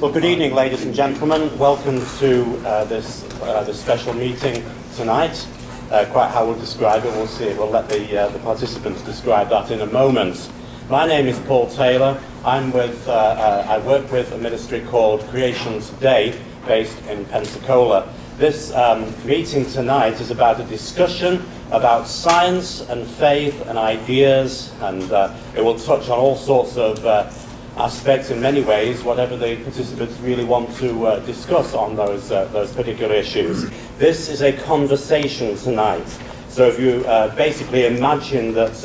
Well, good evening, ladies and gentlemen. Welcome to this special meeting tonight. Quite how we'll describe it, we'll see. We'll let the participants describe that in a moment. My name is Paul Taylor. I work with a ministry called Creation Today, based in Pensacola. This meeting tonight is about a discussion about science and faith and ideas, and it will touch on all sorts of aspects in many ways, whatever the participants really want to discuss on those particular issues. This is a conversation tonight. So if you basically imagine that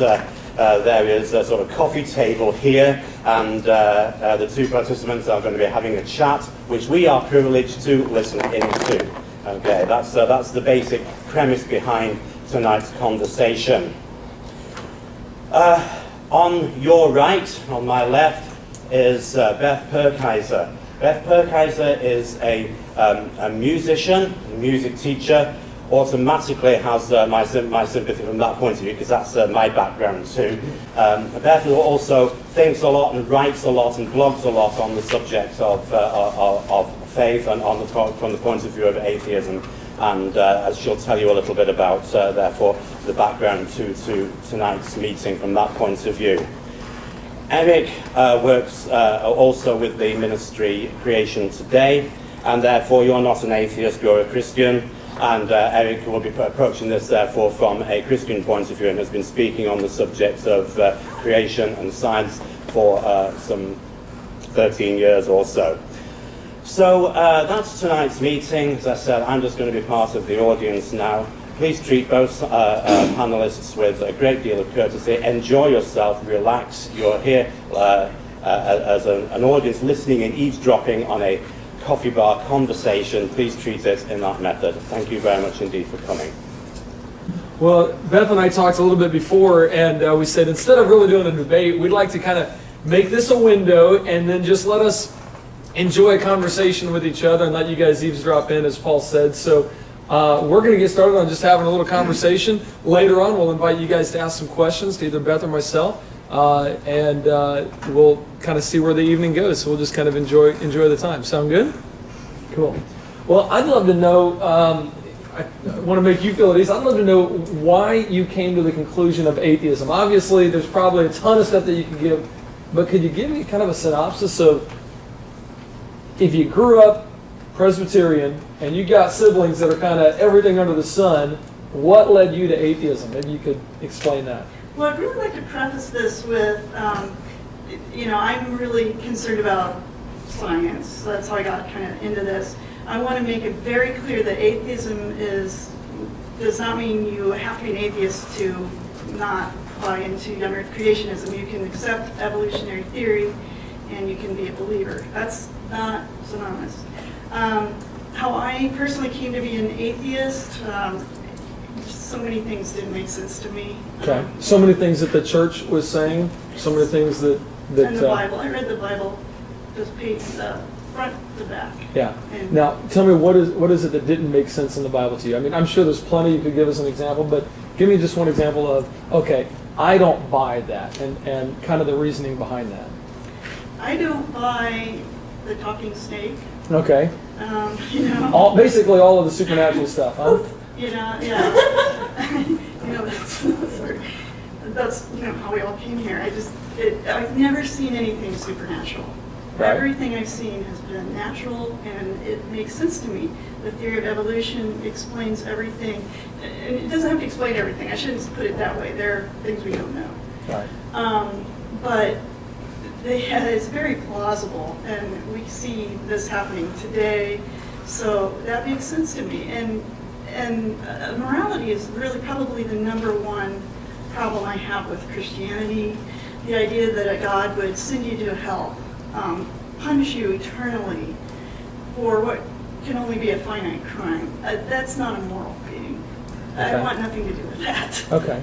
there is a sort of coffee table here, and the two participants are going to be having a chat, which we are privileged to listen into. Okay, that's the basic premise behind tonight's conversation. On your right, on my left, is Beth Purkhiser. Beth Purkhiser is a musician, a music teacher. Automatically has my sympathy from that point of view, because that's my background too. Beth also thinks a lot and writes a lot and blogs a lot on the subject of faith and from the point of view of atheism. And as she'll tell you a little bit about, therefore, the background to tonight's meeting from that point of view. Eric works also with the ministry Creation Today, and therefore you're not an atheist, you're a Christian. And Eric will be approaching this, therefore, from a Christian point of view, and has been speaking on the subject of creation and science for some 13 years or so. So that's tonight's meeting. As I said, I'm just going to be part of the audience now. Please treat both panelists with a great deal of courtesy. Enjoy yourself, relax. You're here as an audience listening and eavesdropping on a coffee bar conversation. Please treat it in that method. Thank you very much indeed for coming. Well, Beth and I talked a little bit before, and we said instead of really doing a debate, we'd like to kind of make this a window and then just let us enjoy a conversation with each other and let you guys eavesdrop in, as Paul said. So we're going to get started on just having a little conversation. Later on, we'll invite you guys to ask some questions to either Beth or myself, and we'll kind of see where the evening goes. So we'll just kind of enjoy the time. Sound good? Cool. Well, I'd love to know, I want to make you feel at ease, I'd love to know why you came to the conclusion of atheism. Obviously, there's probably a ton of stuff that you could give, but could you give me kind of a synopsis of, if you grew up Presbyterian and you got siblings that are kind of everything under the sun, what led you to atheism? Maybe you could explain that. Well, I'd really like to preface this with, I'm really concerned about science. So that's how I got kind of into this. I want to make it very clear that atheism does not mean you have to be an atheist to not buy into young earth creationism. You can accept evolutionary theory and you can be a believer. That's not synonymous. How I personally came to be an atheist, so many things didn't make sense to me. Okay. So many things that the church was saying, so many things that and the Bible. I read the Bible, just page front to back. Yeah. Now, tell me, what is it that didn't make sense in the Bible to you? I mean, I'm sure there's plenty. You could give us an example, but give me just one example of, okay, I don't buy that, and kind of the reasoning behind that. I don't buy the talking snake. Okay. Basically all of the supernatural stuff, huh? Yeah. That's how we all came here. I've never seen anything supernatural. Right. Everything I've seen has been natural, and it makes sense to me. The theory of evolution explains everything, and it doesn't have to explain everything. I shouldn't put it that way. There are things we don't know. Right. But it's very plausible, and we see this happening today, so that makes sense to me. And morality is really probably the number one problem I have with Christianity. The idea that a God would send you to hell, punish you eternally for what can only be a finite crime. That's not a moral being. Okay. I want nothing to do with that. Okay.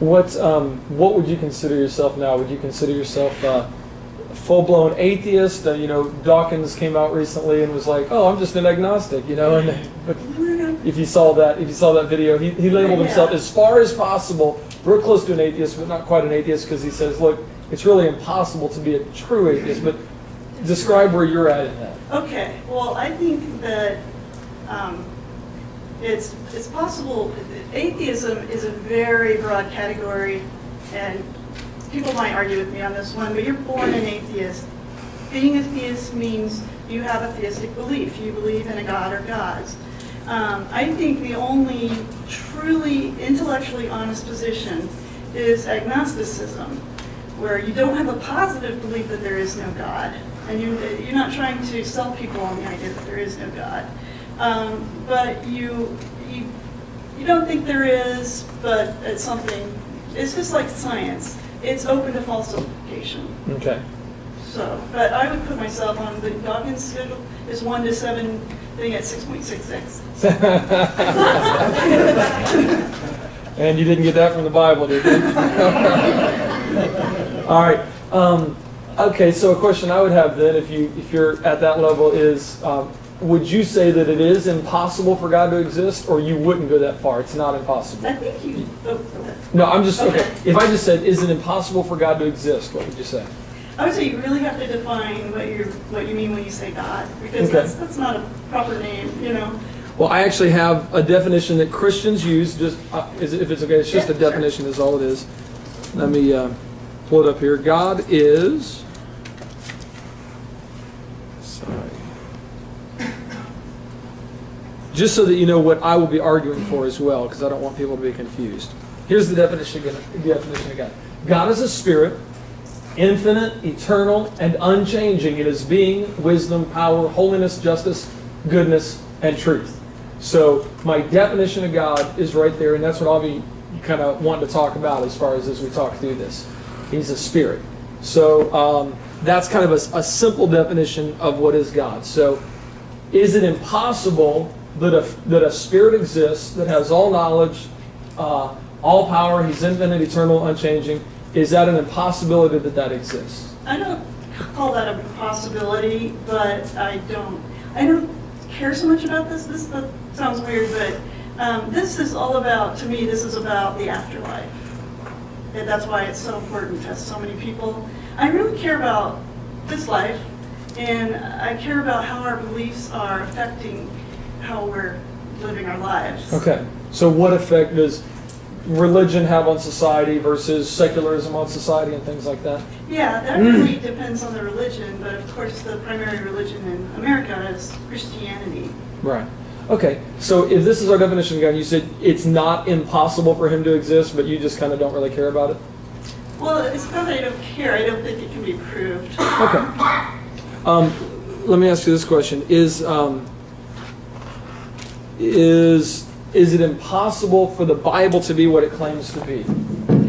What would you consider yourself now? Would you consider yourself a full-blown atheist? Dawkins came out recently and was like, "Oh, I'm just an agnostic," but if you saw that video, he labeled himself, as far as possible, real close to an atheist, but not quite an atheist, because he says, look, it's really impossible to be a true atheist. But describe where you're at in that. Okay, well, I think that it's possible. Atheism is a very broad category, and people might argue with me on this one, but you're born an atheist. Being a theist means you have a theistic belief. You believe in a god or gods. I think the only truly intellectually honest position is agnosticism, where you don't have a positive belief that there is no God, and you're not trying to sell people on the idea that there is no God. But you don't think there is, but it's something. It's just like science. It's open to falsification. Okay. So, but I would put myself on the Dawkins schedule is 1 to 7 thing at 6.66. And you didn't get that from the Bible, did you? All right. Okay, so a question I would have then, if you're at that level, is would you say that it is impossible for God to exist, or you wouldn't go that far? It's not impossible. I think you. Oh, okay. No, I'm just okay. If I just said, is it impossible for God to exist? What would you say? I would say you really have to define what you mean when you say God, because Okay. that's not a proper name, you know. Well, I actually have a definition that Christians use. Just if it's okay, it's just Yeah, a definition. Is all it is. Let me pull it up here. God is. Sorry. Just so that you know what I will be arguing for as well, because I don't want people to be confused. Here's the definition of God. God is a spirit, infinite, eternal, and unchanging in his being, wisdom, power, holiness, justice, goodness, and truth. So my definition of God is right there, and that's what I'll be kind of wanting to talk about as we talk through this. He's a spirit. So that's kind of a simple definition of what is God. So is it impossible that a spirit exists that has all knowledge, all power, he's infinite, eternal, unchanging? Is that an impossibility that exists? I don't call that a possibility, but I don't care so much about this. This sounds weird, but this is all about, to me, this is about the afterlife. And that's why it's so important to so many people. I really care about this life, and I care about how our beliefs are affecting how we're living our lives. Okay. So what effect does religion have on society versus secularism on society and things like that? Yeah, that really depends on the religion, but of course the primary religion in America is Christianity. Right. Okay. So if this is our definition of God, you said it's not impossible for him to exist, but you just kind of don't really care about it? Well, it's not that I don't care. I don't think it can be proved. Okay. Let me ask you this question. Is it impossible for the Bible to be what it claims to be?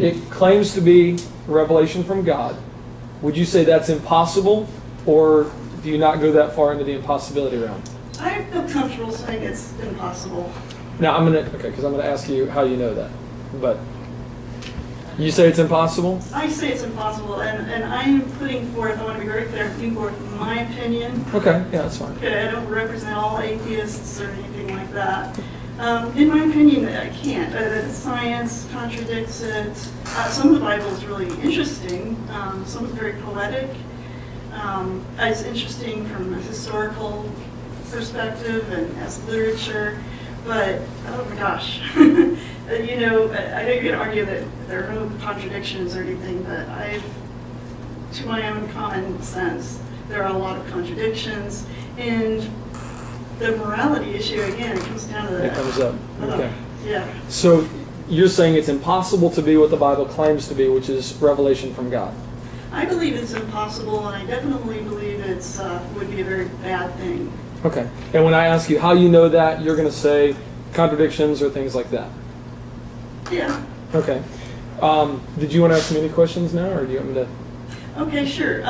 It claims to be revelation from God. Would you say that's impossible, or do you not go that far into the impossibility realm? I feel comfortable saying it's impossible. Now I'm gonna ask you how you know that. But you say it's impossible? I say it's impossible, and I'm putting forth, I want to be very clear, I'm putting forth my opinion. Okay, yeah, that's fine. Okay, I don't represent all atheists or anything like that. In my opinion, I can't. Science contradicts it. Some of the Bible is really interesting. Some is very poetic. It's interesting from a historical perspective and as literature. But, oh my gosh. I know you can argue that there are no contradictions or anything, but to my own common sense, there are a lot of contradictions. And the morality issue, again, it comes down to that. It comes up. Okay. Yeah. So you're saying it's impossible to be what the Bible claims to be, which is revelation from God. I believe it's impossible, and I definitely believe it's would be a very bad thing. Okay. And when I ask you how you know that, you're going to say contradictions or things like that. Yeah. Okay. Did you want to ask me any questions now, or do you want me to? Okay, sure.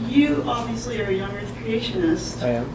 You obviously are a young Earth creationist. I am.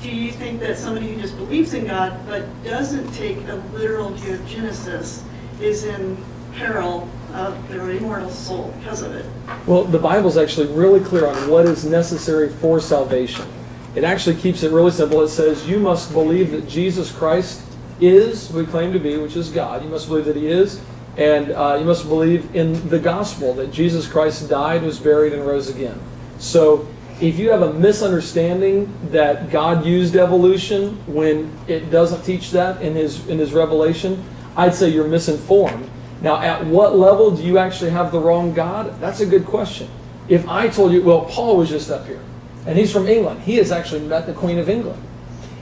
Do you think that somebody who just believes in God but doesn't take a literal view of Genesis is in peril of their immortal soul because of it? Well, the Bible's actually really clear on what is necessary for salvation. It actually keeps it really simple. It says you must believe that Jesus Christ is who he claimed to be, which is God. You must believe that he is, And you must believe in the gospel that Jesus Christ died, was buried, and rose again. So if you have a misunderstanding that God used evolution when it doesn't teach that in his revelation, I'd say you're misinformed. Now, at what level do you actually have the wrong God? That's a good question. If I told you, well, Paul was just up here, and he's from England. He has actually met the Queen of England.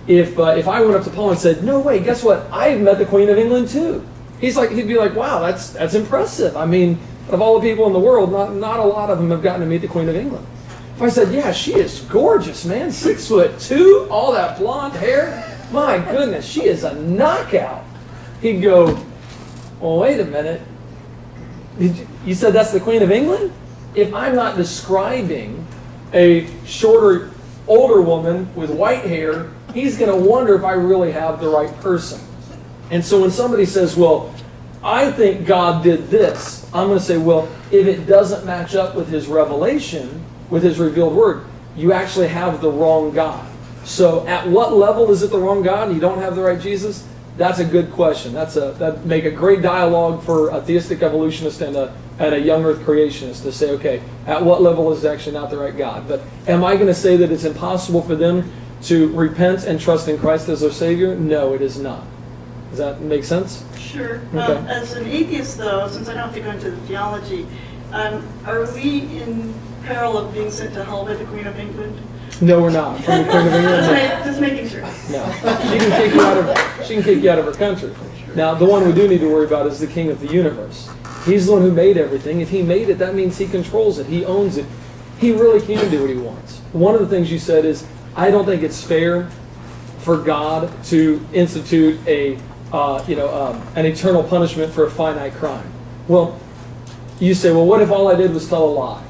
If I went up to Paul and said, no way, guess what? I've met the Queen of England too. He'd be like, wow, that's impressive. I mean, of all the people in the world, not a lot of them have gotten to meet the Queen of England. If I said, yeah, she is gorgeous, man, 6'2", all that blonde hair, my goodness, she is a knockout. He'd go, well, wait a minute. You said that's the Queen of England? If I'm not describing a shorter, older woman with white hair, he's going to wonder if I really have the right person. And so when somebody says, well, I think God did this, I'm going to say, well, if it doesn't match up with his revelation, with his revealed word, you actually have the wrong God. So at what level is it the wrong God and you don't have the right Jesus? That's a good question. That'd make a great dialogue for a theistic evolutionist and a young earth creationist to say, okay, at what level is it actually not the right God? But am I going to say that it's impossible for them to repent and trust in Christ as their Savior? No, it is not. Does that make sense? Sure. Okay. As an atheist, though, since I don't have to go into the theology, are we in peril of being sent to hell by the Queen of England? No, we're not. From the Queen of England? Just making sure. No. She can kick you out of her country. Now, the one we do need to worry about is the King of the universe. He's the one who made everything. If he made it, that means he controls it. He owns it. He really can do what he wants. One of the things you said is, I don't think it's fair for God to institute an eternal punishment for a finite crime. Well, you say, well, what if all I did was tell a lie?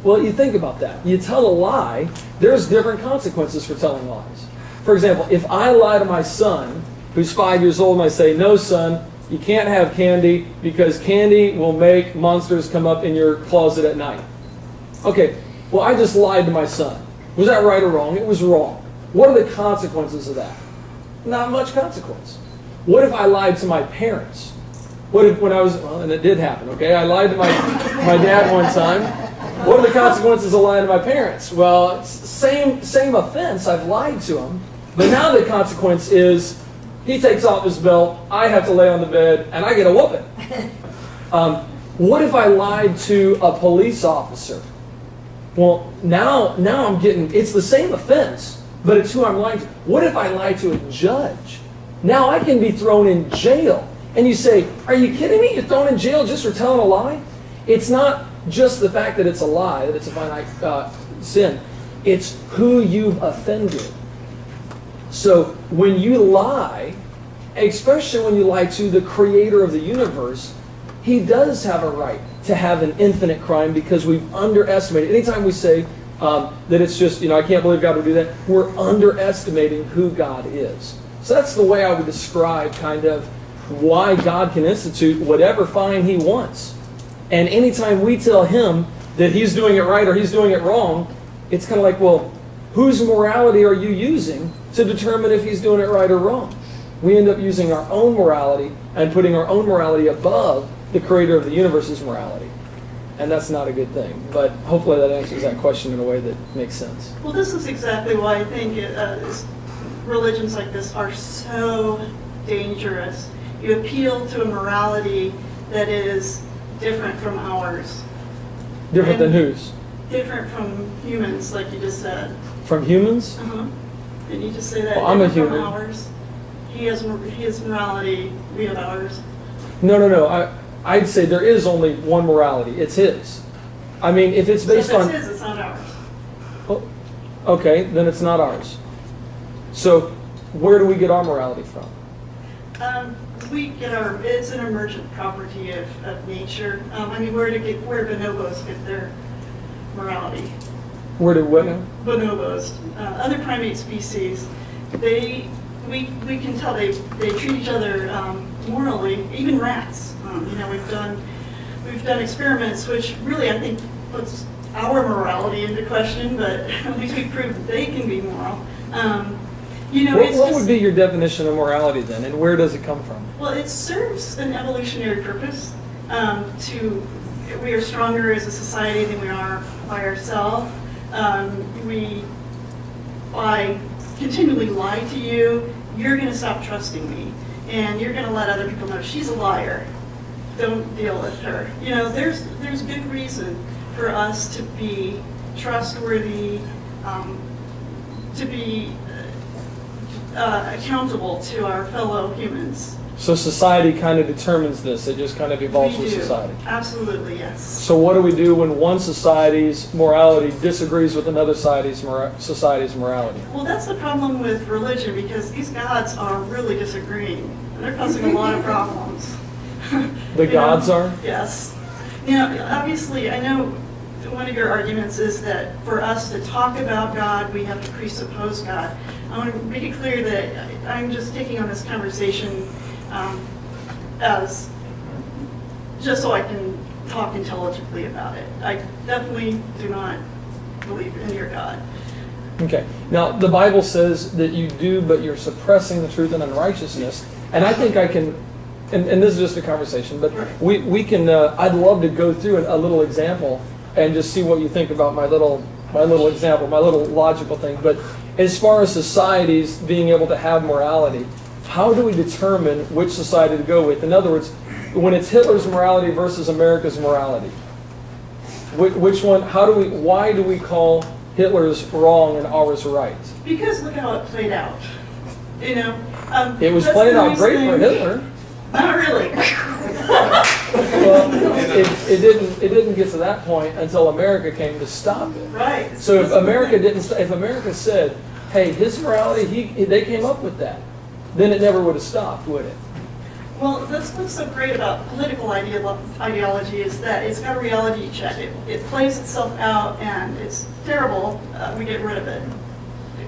Well, you think about that. You tell a lie, there's different consequences for telling lies. For example, if I lie to my son, who's 5 years old, and I say, no, son, you can't have candy because candy will make monsters come up in your closet at night. Okay, well, I just lied to my son. Was that right or wrong? It was wrong. What are the consequences of that? Not much consequence. What if I lied to my parents? What if and it did happen, okay? I lied to my dad one time. What are the consequences of lying to my parents? Well, same offense, I've lied to him. But now the consequence is he takes off his belt, I have to lay on the bed, and I get a whooping. What if I lied to a police officer? Well, now I'm getting, it's the same offense, but it's who I'm lying to. What if I lie to a judge? Now I can be thrown in jail. And you say, are you kidding me? You're thrown in jail just for telling a lie? It's not just the fact that it's a lie, that it's a finite sin. It's who you've offended. So when you lie, especially when you lie to the creator of the universe, he does have a right to have an infinite crime because we've underestimated. Anytime we say that it's just, I can't believe God would do that, we're underestimating who God is. So that's the way I would describe kind of why God can institute whatever fine he wants. And anytime we tell him that he's doing it right or he's doing it wrong, it's kind of like, well, whose morality are you using to determine if he's doing it right or wrong? We end up using our own morality and putting our own morality above the creator of the universe's morality. And that's not a good thing. But hopefully that answers that question in a way that makes sense. Well, this is exactly why I think religions like this are so dangerous. You appeal to a morality that is different from ours. Different than whose? Different from humans, like you just said. From humans? Uh-huh. Didn't you just say that? Well, I'm a different human. From ours. He has morality, we have ours. No. I'd say there is only one morality. It's his. I mean, if it's based on... So if it's his, it's not ours. Well, okay, then it's not ours. So where do we get our morality from? It's an emergent property of nature. Where do bonobos get their morality? Where do what now? Bonobos, other primate species, we can tell they treat each other morally. Even rats. We've done experiments which really I think puts our morality into question, but at least we proved that they can be moral. What would be your definition of morality then, and where does it come from? Well, it serves an evolutionary purpose. We are stronger as a society than we are by ourselves. I continually lie to you, you're going to stop trusting me, and you're going to let other people know she's a liar. Don't deal with her. You know, there's good reason for us to be trustworthy, to be accountable to our fellow humans. So society kind of determines this. It just kind of evolves with society. Absolutely, yes. So what do we do when one society's morality disagrees with another society's morality? Well, that's the problem with religion, because these gods are really disagreeing, and they're causing a lot of problems. The gods are? Yes. You know, obviously, I know one of your arguments is that for us to talk about God, we have to presuppose God. I want to make it clear that I'm just taking on this conversation as just so I can talk intelligently about it. I definitely do not believe in your God. Okay. Now, the Bible says that you do, but you're suppressing the truth in unrighteousness. And I think I can, and this is just a conversation, but we can, I'd love to go through a little example and just see what you think about my little example, my little logical thing. But as far as societies being able to have morality, how do we determine which society to go with? In other words, when it's Hitler's morality versus America's morality, which one, why do we call Hitler's wrong and ours right? Because look how it played out. You know, it was playing out great for Hitler. Not really. Well, it didn't get to that point until America came to stop it. Right. So if America said, "Hey, his morality, they came up with that," then it never would have stopped, would it? Well, that's what's so great about political ideology is that it's got a reality check. It plays itself out, and it's terrible. We get rid of it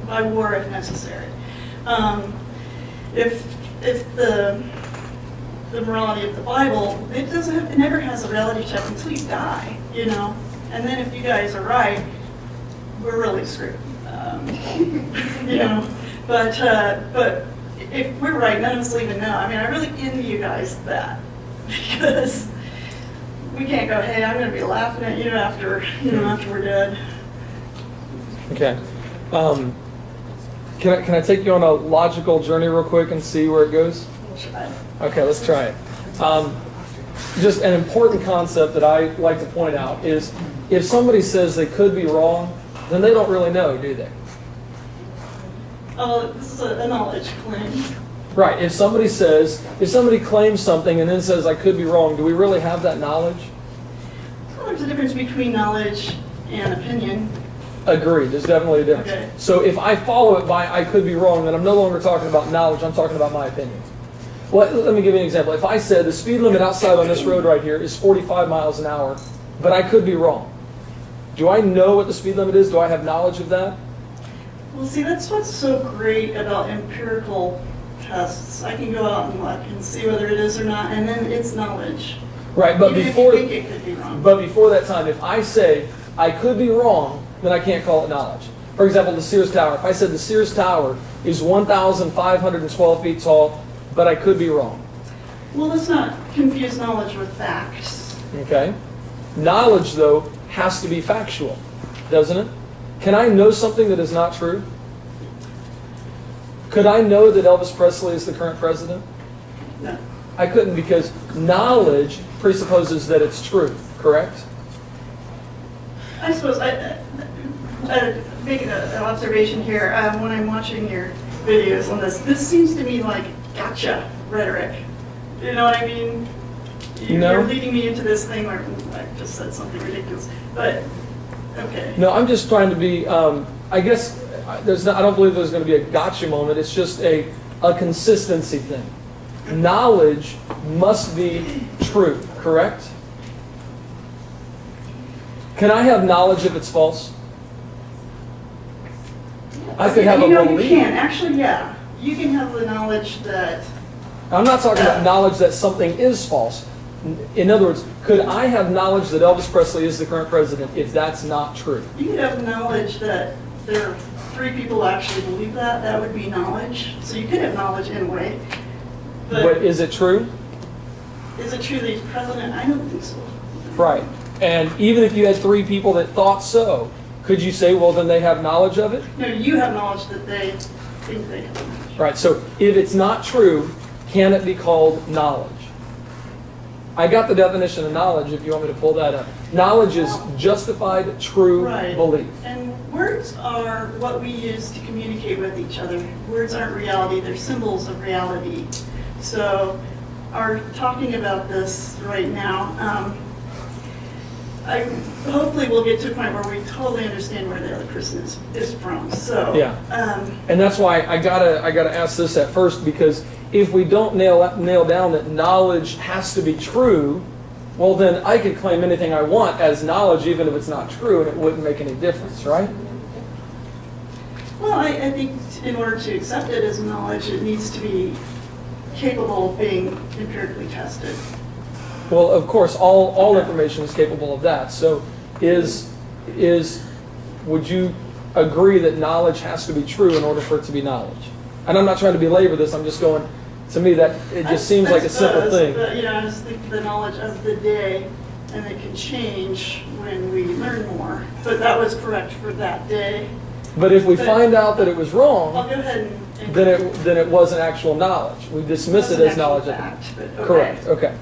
by war if necessary. If the morality of the Bible, it never has a reality check until you die, you know. And then if you guys are right, we're really screwed, you know. But if we're right, none of us will even know. I mean, I really envy you guys that, because we can't go, hey, I'm going to be laughing at you after we're dead. Okay. Can I take you on a logical journey real quick and see where it goes? Okay, let's try it. Just an important concept that I like to point out is if somebody says they could be wrong, then they don't really know, do they? Oh, this is a knowledge claim. Right. If somebody claims something and then says, I could be wrong, do we really have that knowledge? Well, there's a difference between knowledge and opinion. Agreed. There's definitely a difference. Okay. So if I follow it by I could be wrong, then I'm no longer talking about knowledge, I'm talking about my opinion. Well, let me give you an example. If I said the speed limit outside on this road right here is 45 miles an hour, but I could be wrong, do I know what the speed limit is? Do I have knowledge of that? Well, see, that's what's so great about empirical tests. I can go out and look and see whether it is or not, and then it's knowledge. Right, but Even before, if you think it could be wrong. But before that time, if I say I could be wrong, then I can't call it knowledge. For example, the Sears Tower. If I said the Sears Tower is 1,512 feet tall, but I could be wrong. Well, let's not confuse knowledge with facts. Okay. Knowledge, though, has to be factual, doesn't it? Can I know something that is not true? Could I know that Elvis Presley is the current president? No. I couldn't, because knowledge presupposes that it's true, correct? I suppose I make an observation here when I'm watching your videos on this. This seems to me like gotcha rhetoric. You know what I mean? You're leading me into this thing where I just said something ridiculous. But, okay. No, I'm just trying to be, I guess, I don't believe there's going to be a gotcha moment. It's just a consistency thing. Knowledge must be true, correct? Can I have knowledge if it's false? I could have a belief. You can. Actually, yeah. You can have the knowledge that... I'm not talking about knowledge that something is false. In other words, could I have knowledge that Elvis Presley is the current president if that's not true? You could have knowledge that there are 3 people who actually believe that. That would be knowledge. So you could have knowledge in a way. But is it true? is it true that he's president? I don't think so. Right. And even if you had 3 people that thought so, could you say, well, then they have knowledge of it? No, you have knowledge that they think they have knowledge. Right. So if it's not true, can it be called knowledge? I got the definition of knowledge if you want me to pull that up. Knowledge is justified, true belief. And words are what we use to communicate with each other. Words aren't reality, they're symbols of reality. So our talking about this right now, hopefully we'll get to a point where we totally understand where the other person is from. So yeah, and that's why I gotta ask this at first, because if we don't nail down that knowledge has to be true, well then I could claim anything I want as knowledge even if it's not true, and it wouldn't make any difference, right? Well, I think in order to accept it as knowledge, it needs to be capable of being empirically tested. Well, of course, all information is capable of that. So would you agree that knowledge has to be true in order for it to be knowledge? And I'm not trying to belabor this, I'm just going, to me that it just seems like a simple thing. But, I just think the knowledge of the day, and it can change when we learn more. But that was correct for that day. But if we find out that it was wrong, I'll go ahead and then it wasn't actual knowledge. We dismiss it as knowledge. Fact, okay. Correct, okay.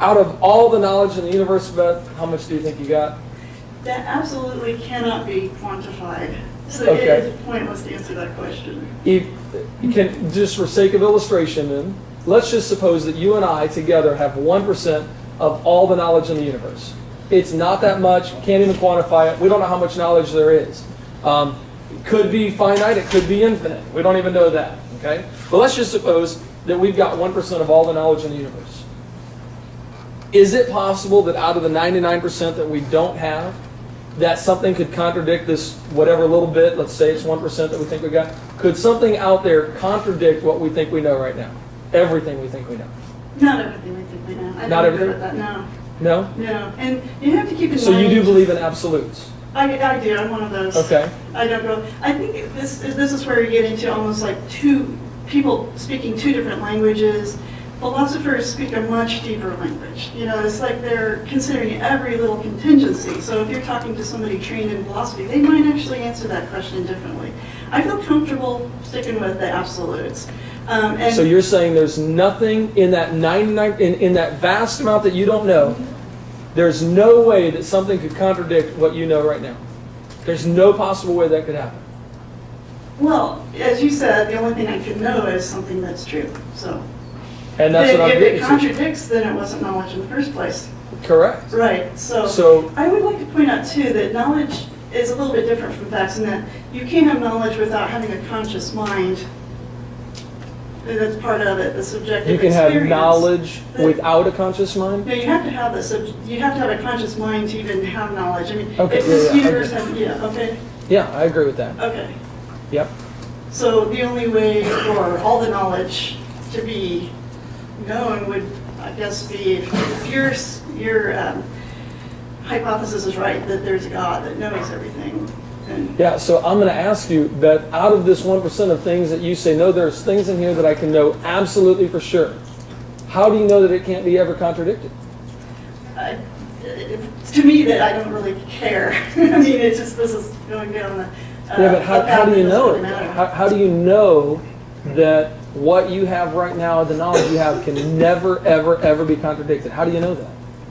Out of all the knowledge in the universe, Beth, how much do you think you got? That absolutely cannot be quantified. So Okay. it is pointless to answer that question. You can, just for sake of illustration then, let's just suppose that you and I together have 1% of all the knowledge in the universe. It's not that much, can't even quantify it, we don't know how much knowledge there is. It could be finite, it could be infinite, we don't even know that, okay? But let's just suppose that we've got 1% of all the knowledge in the universe. Is it possible that out of the 99% that we don't have, that something could contradict this whatever little bit, let's say it's 1% that we think we got, could something out there contradict what we think we know right now? Everything we think we know. Not everything we think we know. I Not don't everything? agree with that, no. No? No, and you have to keep in mind... So you do believe in absolutes? I do, I'm one of those. Okay. I don't go... I think this is where you get into almost like two people speaking 2 different languages. Philosophers speak a much deeper language. You know, it's like they're considering every little contingency. So if you're talking to somebody trained in philosophy, they might actually answer that question differently. I feel comfortable sticking with the absolutes. And So you're saying there's nothing in that 99, in that vast amount that you don't know, there's no way that something could contradict what you know right now. There's no possible way that could happen. well, as you said, the only thing I could know is something that's true. So And that's what I'm if getting it to. contradicts, then it wasn't knowledge in the first place. Correct. Right. So I would like to point out too that knowledge is a little bit different from facts in that you can't have knowledge without having a conscious mind. That's part of it, the subjective you can experience. have knowledge without a conscious mind? No, you have to have you have to have a conscious mind to even have knowledge. I mean, Okay, if this yeah, universe had, okay, Yeah, I agree with that. okay. Yep. So the only way for all the knowledge to be known would, I guess, be if your hypothesis is right, that there's a God that knows everything. And Yeah, so I'm going to ask you that out of this 1% of things that you say, no, there's things in here that I can know absolutely for sure. How do you know that it can't be ever contradicted? to me, that I don't really care. I mean, it's just this is going down the. Yeah, but how do you know it? Matter. How do you know that what you have right now, the knowledge you have, can never, ever, ever be contradicted? How do you know that?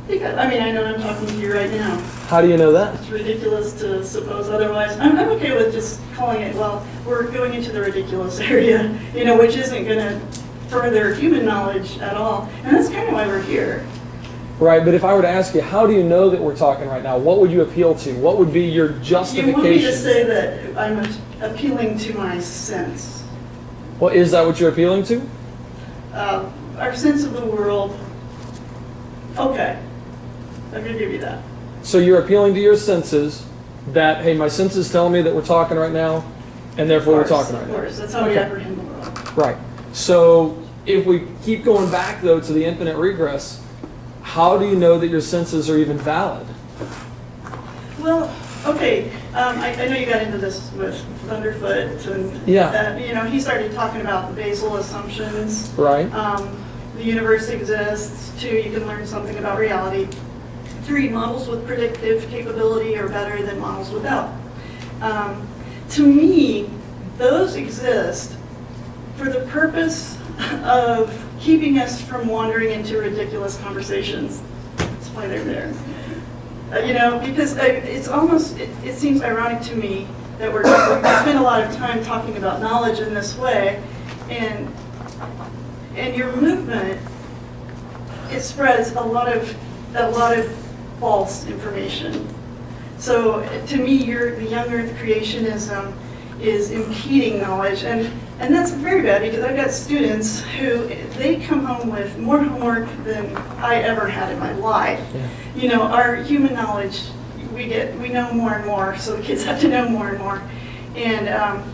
Because, I mean, I know I'm talking to you right now. How do you know that? It's ridiculous to suppose otherwise. I'm okay with just calling it, well, we're going into the ridiculous area, you know, which isn't going to further human knowledge at all. And that's kind of why we're here. Right, but if I were to ask you, how do you know that we're talking right now? What would you appeal to? What would be your justification? You want me to say that I'm appealing to my sense. Well, is that what you're appealing to? Our sense of the world. Okay. I'm going to give you that. So you're appealing to your senses that, hey, my senses tell me that we're talking right now, and therefore we're talking right now. Of course, that's how we apprehend the world. Right. So if we keep going back, though, to the infinite regress, how do you know that your senses are even valid? Well, okay, I know you got into this with Thunderfoot, and Yeah. you know, he started talking about the basal assumptions. Right. the universe exists. 2, you can learn something about reality. 3, models with predictive capability are better than models without. To me, those exist for the purpose of keeping us from wandering into ridiculous conversations. That's why they're there. Because it's almost, it seems ironic to me that we spend a lot of time talking about knowledge in this way, and your movement, it spreads a lot of false information. So to me, the young earth creationism is impeding knowledge, and that's very bad, because I've got students who, they come home with more homework than I ever had in my life. Yeah. Our human knowledge, we know more and more, so the kids have to know more and more. And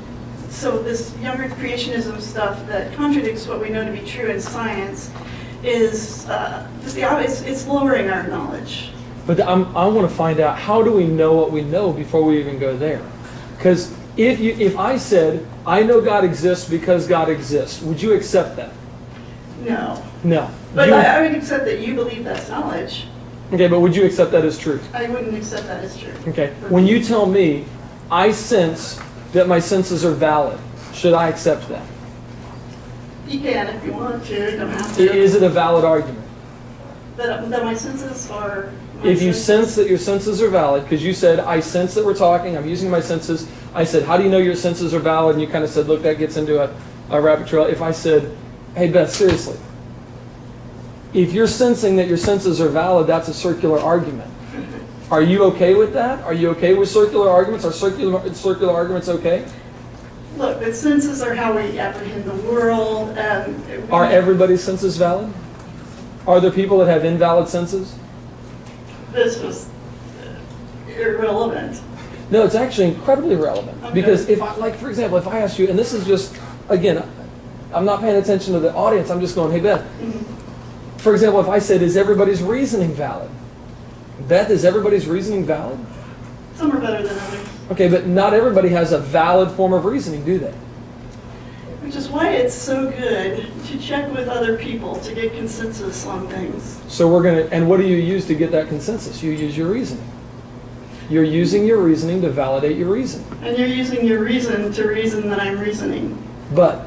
so this young earth creationism stuff that contradicts what we know to be true in science is, it's lowering our knowledge. But I want to find out, how do we know what we know before we even go there? Because if I said, I know God exists because God exists, would you accept that? No. No. But I would accept that you believe that's knowledge. Okay, but would you accept that as truth? I wouldn't accept that as true. Okay. When you tell me, I sense that my senses are valid, should I accept that? You can if you want to, you don't have to. Is it a valid argument? That my senses are... If you sense that your senses are valid, because you said, I sense that we're talking, I'm using my senses. I said, how do you know your senses are valid? And you kind of said, look, that gets into a rabbit trail. If I said, hey, Beth, seriously, if you're sensing that your senses are valid, that's a circular argument. Are you okay with that? Are you okay with circular arguments? Are circular arguments okay? Look, the senses are how we apprehend the world. Are everybody's senses valid? Are there people that have invalid senses? This was irrelevant. No, it's actually incredibly relevant. Okay. Because for example, if I ask you, and this is just, again, I'm not paying attention to the audience, I'm just going, hey, Beth. Mm-hmm. For example, if I said, is everybody's reasoning valid? Beth, is everybody's reasoning valid? Some are better than others. Okay, but not everybody has a valid form of reasoning, do they? Which is why it's so good to check with other people to get consensus on things. So and what do you use to get that consensus? You use your reasoning. You're using your reasoning to validate your reason. And you're using your reason to reason that I'm reasoning. But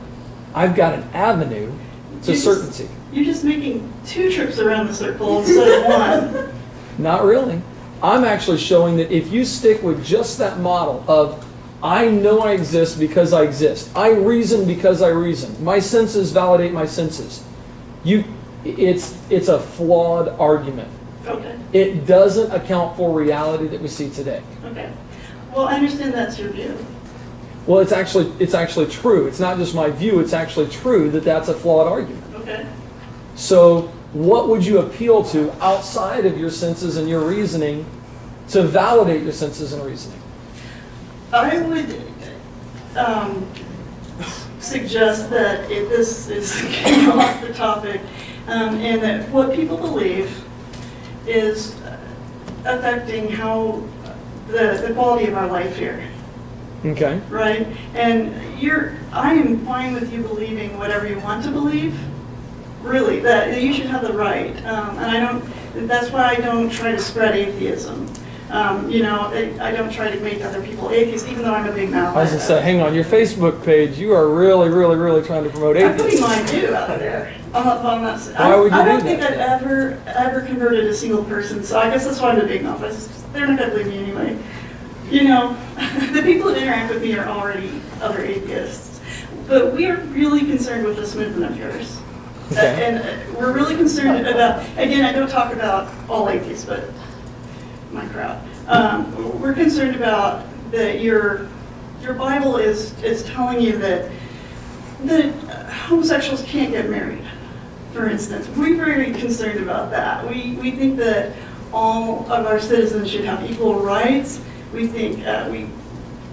I've got an avenue to certainty. You're just making 2 trips around the circle instead of 1. Not really. I'm actually showing that if you stick with just that model of, I know I exist because I exist. I reason because I reason. My senses validate my senses. It's a flawed argument. Okay. It doesn't account for reality that we see today. Okay. Well, I understand that's your view. Well, it's actually true. It's not just my view. It's actually true that that's a flawed argument. Okay. So what would you appeal to outside of your senses and your reasoning to validate your senses and reasoning? I would suggest that this is getting off the topic, and that what people believe is affecting how the quality of our life here. Okay. Right? And I am fine with you believing whatever you want to believe. Really, that you should have the right. And that's why I don't try to spread atheism. I don't try to make other people atheists, even though I'm a big mouth. I was going to say, hang on, your Facebook page, you are really, really, really trying to promote atheism. I'm putting mine too out there. Why would you do that? I don't think I've ever converted a single person, so I guess that's why I'm a big mouth. They're not going to believe me anyway. The people that interact with me are already other atheists. But we are really concerned with this movement of yours. Okay. And we're really concerned about, again, I don't talk about all atheists, but my crowd. We're concerned about that your Bible is telling you that homosexuals can't get married, for instance. We're very concerned about that. We think that all of our citizens should have equal rights. We think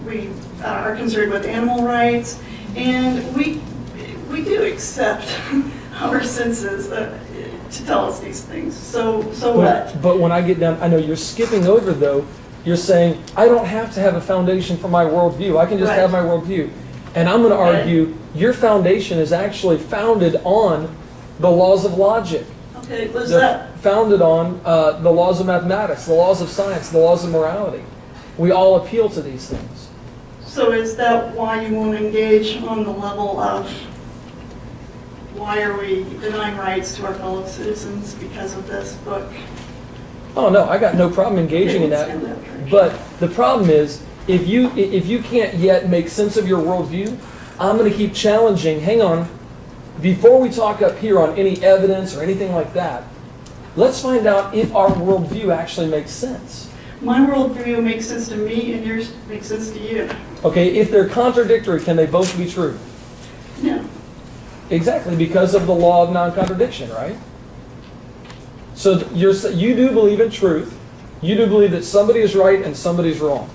we are concerned with animal rights, and we do accept our senses to tell us these things. So what? But when I get down, I know you're skipping over though. You're saying I don't have to have a foundation for my worldview. I can just have my worldview, and I'm going to argue your foundation is actually founded on The laws of logic. Okay, was They're that, founded on the laws of mathematics, the laws of science, the laws of morality. We all appeal to these things. so is that why you won't engage on the level of why are we denying rights to our fellow citizens because of this book? Oh no, I got no problem engaging in that. But the problem is, if you can't yet make sense of your worldview, I'm going to keep challenging. Hang on, before we talk up here on any evidence or anything like that, let's find out if our worldview actually makes sense. My worldview makes sense to me, and yours makes sense to you. Okay, if they're contradictory, can they both be true? No. Exactly, because of the law of non-contradiction, right? So you do believe in truth. You do believe that somebody is right and somebody's wrong.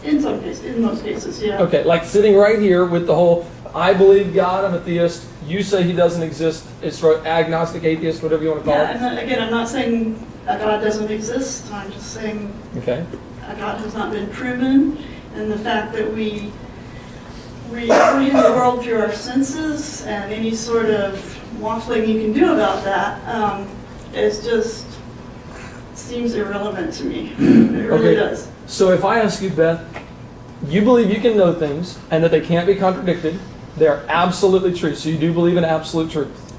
In some cases, in most cases, yeah. Okay, like sitting right here with the whole, I believe God, I'm a theist, you say he doesn't exist, it's agnostic, atheist, whatever you want to call Yeah, it. and again, I'm not saying a God doesn't exist. I'm just saying Okay. a God has not been proven, and the fact that we apprehend the world through our senses and any sort of waffling you can do about that is just seems irrelevant to me. It really does. So if I ask you, Beth, you believe you can know things and that they can't be contradicted, they're absolutely true. So you do believe in absolute truth.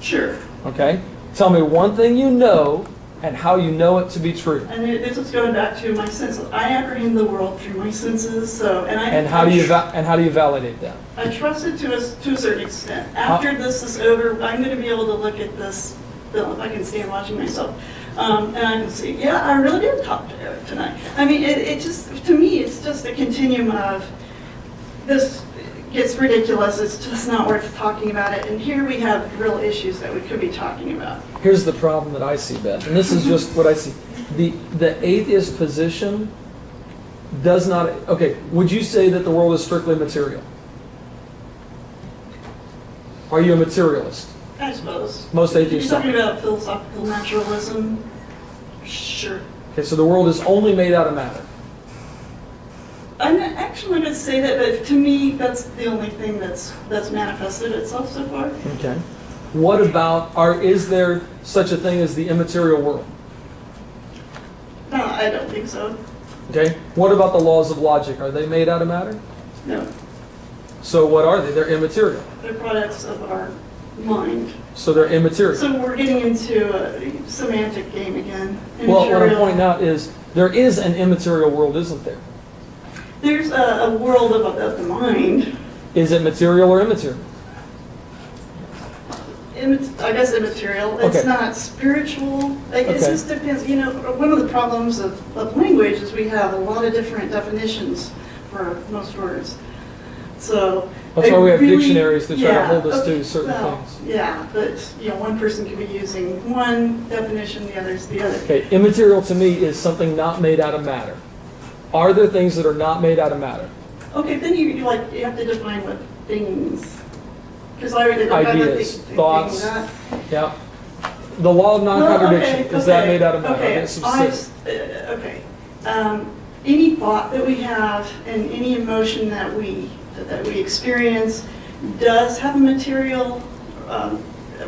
Sure. Okay? Tell me one thing you know and how you know it to be true. And this is going back to my senses. I apprehend the world through my senses, so And how do you validate that? I trust it to a certain extent. After this is over, I'm going to be able to look at this film if I can stand watching myself, and I can see, yeah, I really did talk to Eric tonight. I mean, it just, to me, it's just a continuum of this gets ridiculous. It's just not worth talking about it. And here we have real issues that we could be talking about. Here's the problem that I see, Beth, and this is just what I see. The atheist position does not, okay, would you say that the world is strictly material? Are you a materialist? I suppose. Most atheists You're talking are. about philosophical naturalism? Sure. Okay, so the world is only made out of matter. I'm not actually going to say that, but to me, that's the only thing that's manifested itself so far. Okay. What about, is there such a thing as the immaterial world? No, I don't think so. Okay. What about the laws of logic? Are they made out of matter? No. So what are they? They're immaterial. They're products of our mind. So they're immaterial. So we're getting into a semantic game again. Well, what I'm Immaterial. pointing out is there is an immaterial world, isn't there? There's a world of the mind. Is it material or immaterial? I guess immaterial. It's Okay. not spiritual. Like, it Okay. just depends. You know, one of the problems of language is we have a lot of different definitions for most words. So That's why we have really- dictionaries to try to yeah, hold us okay, to certain well, things. Yeah, but you know, one person could be using one definition, the other's the other. Okay, immaterial to me is something not made out of matter. Are there things that are not made out of matter? Okay, then you have to define what things. Because I already Ideas, thoughts. Yeah. The law of non-contradiction, is that made out of matter? Okay, That's specific. okay. Any thought that we have and any emotion that we experience does have a material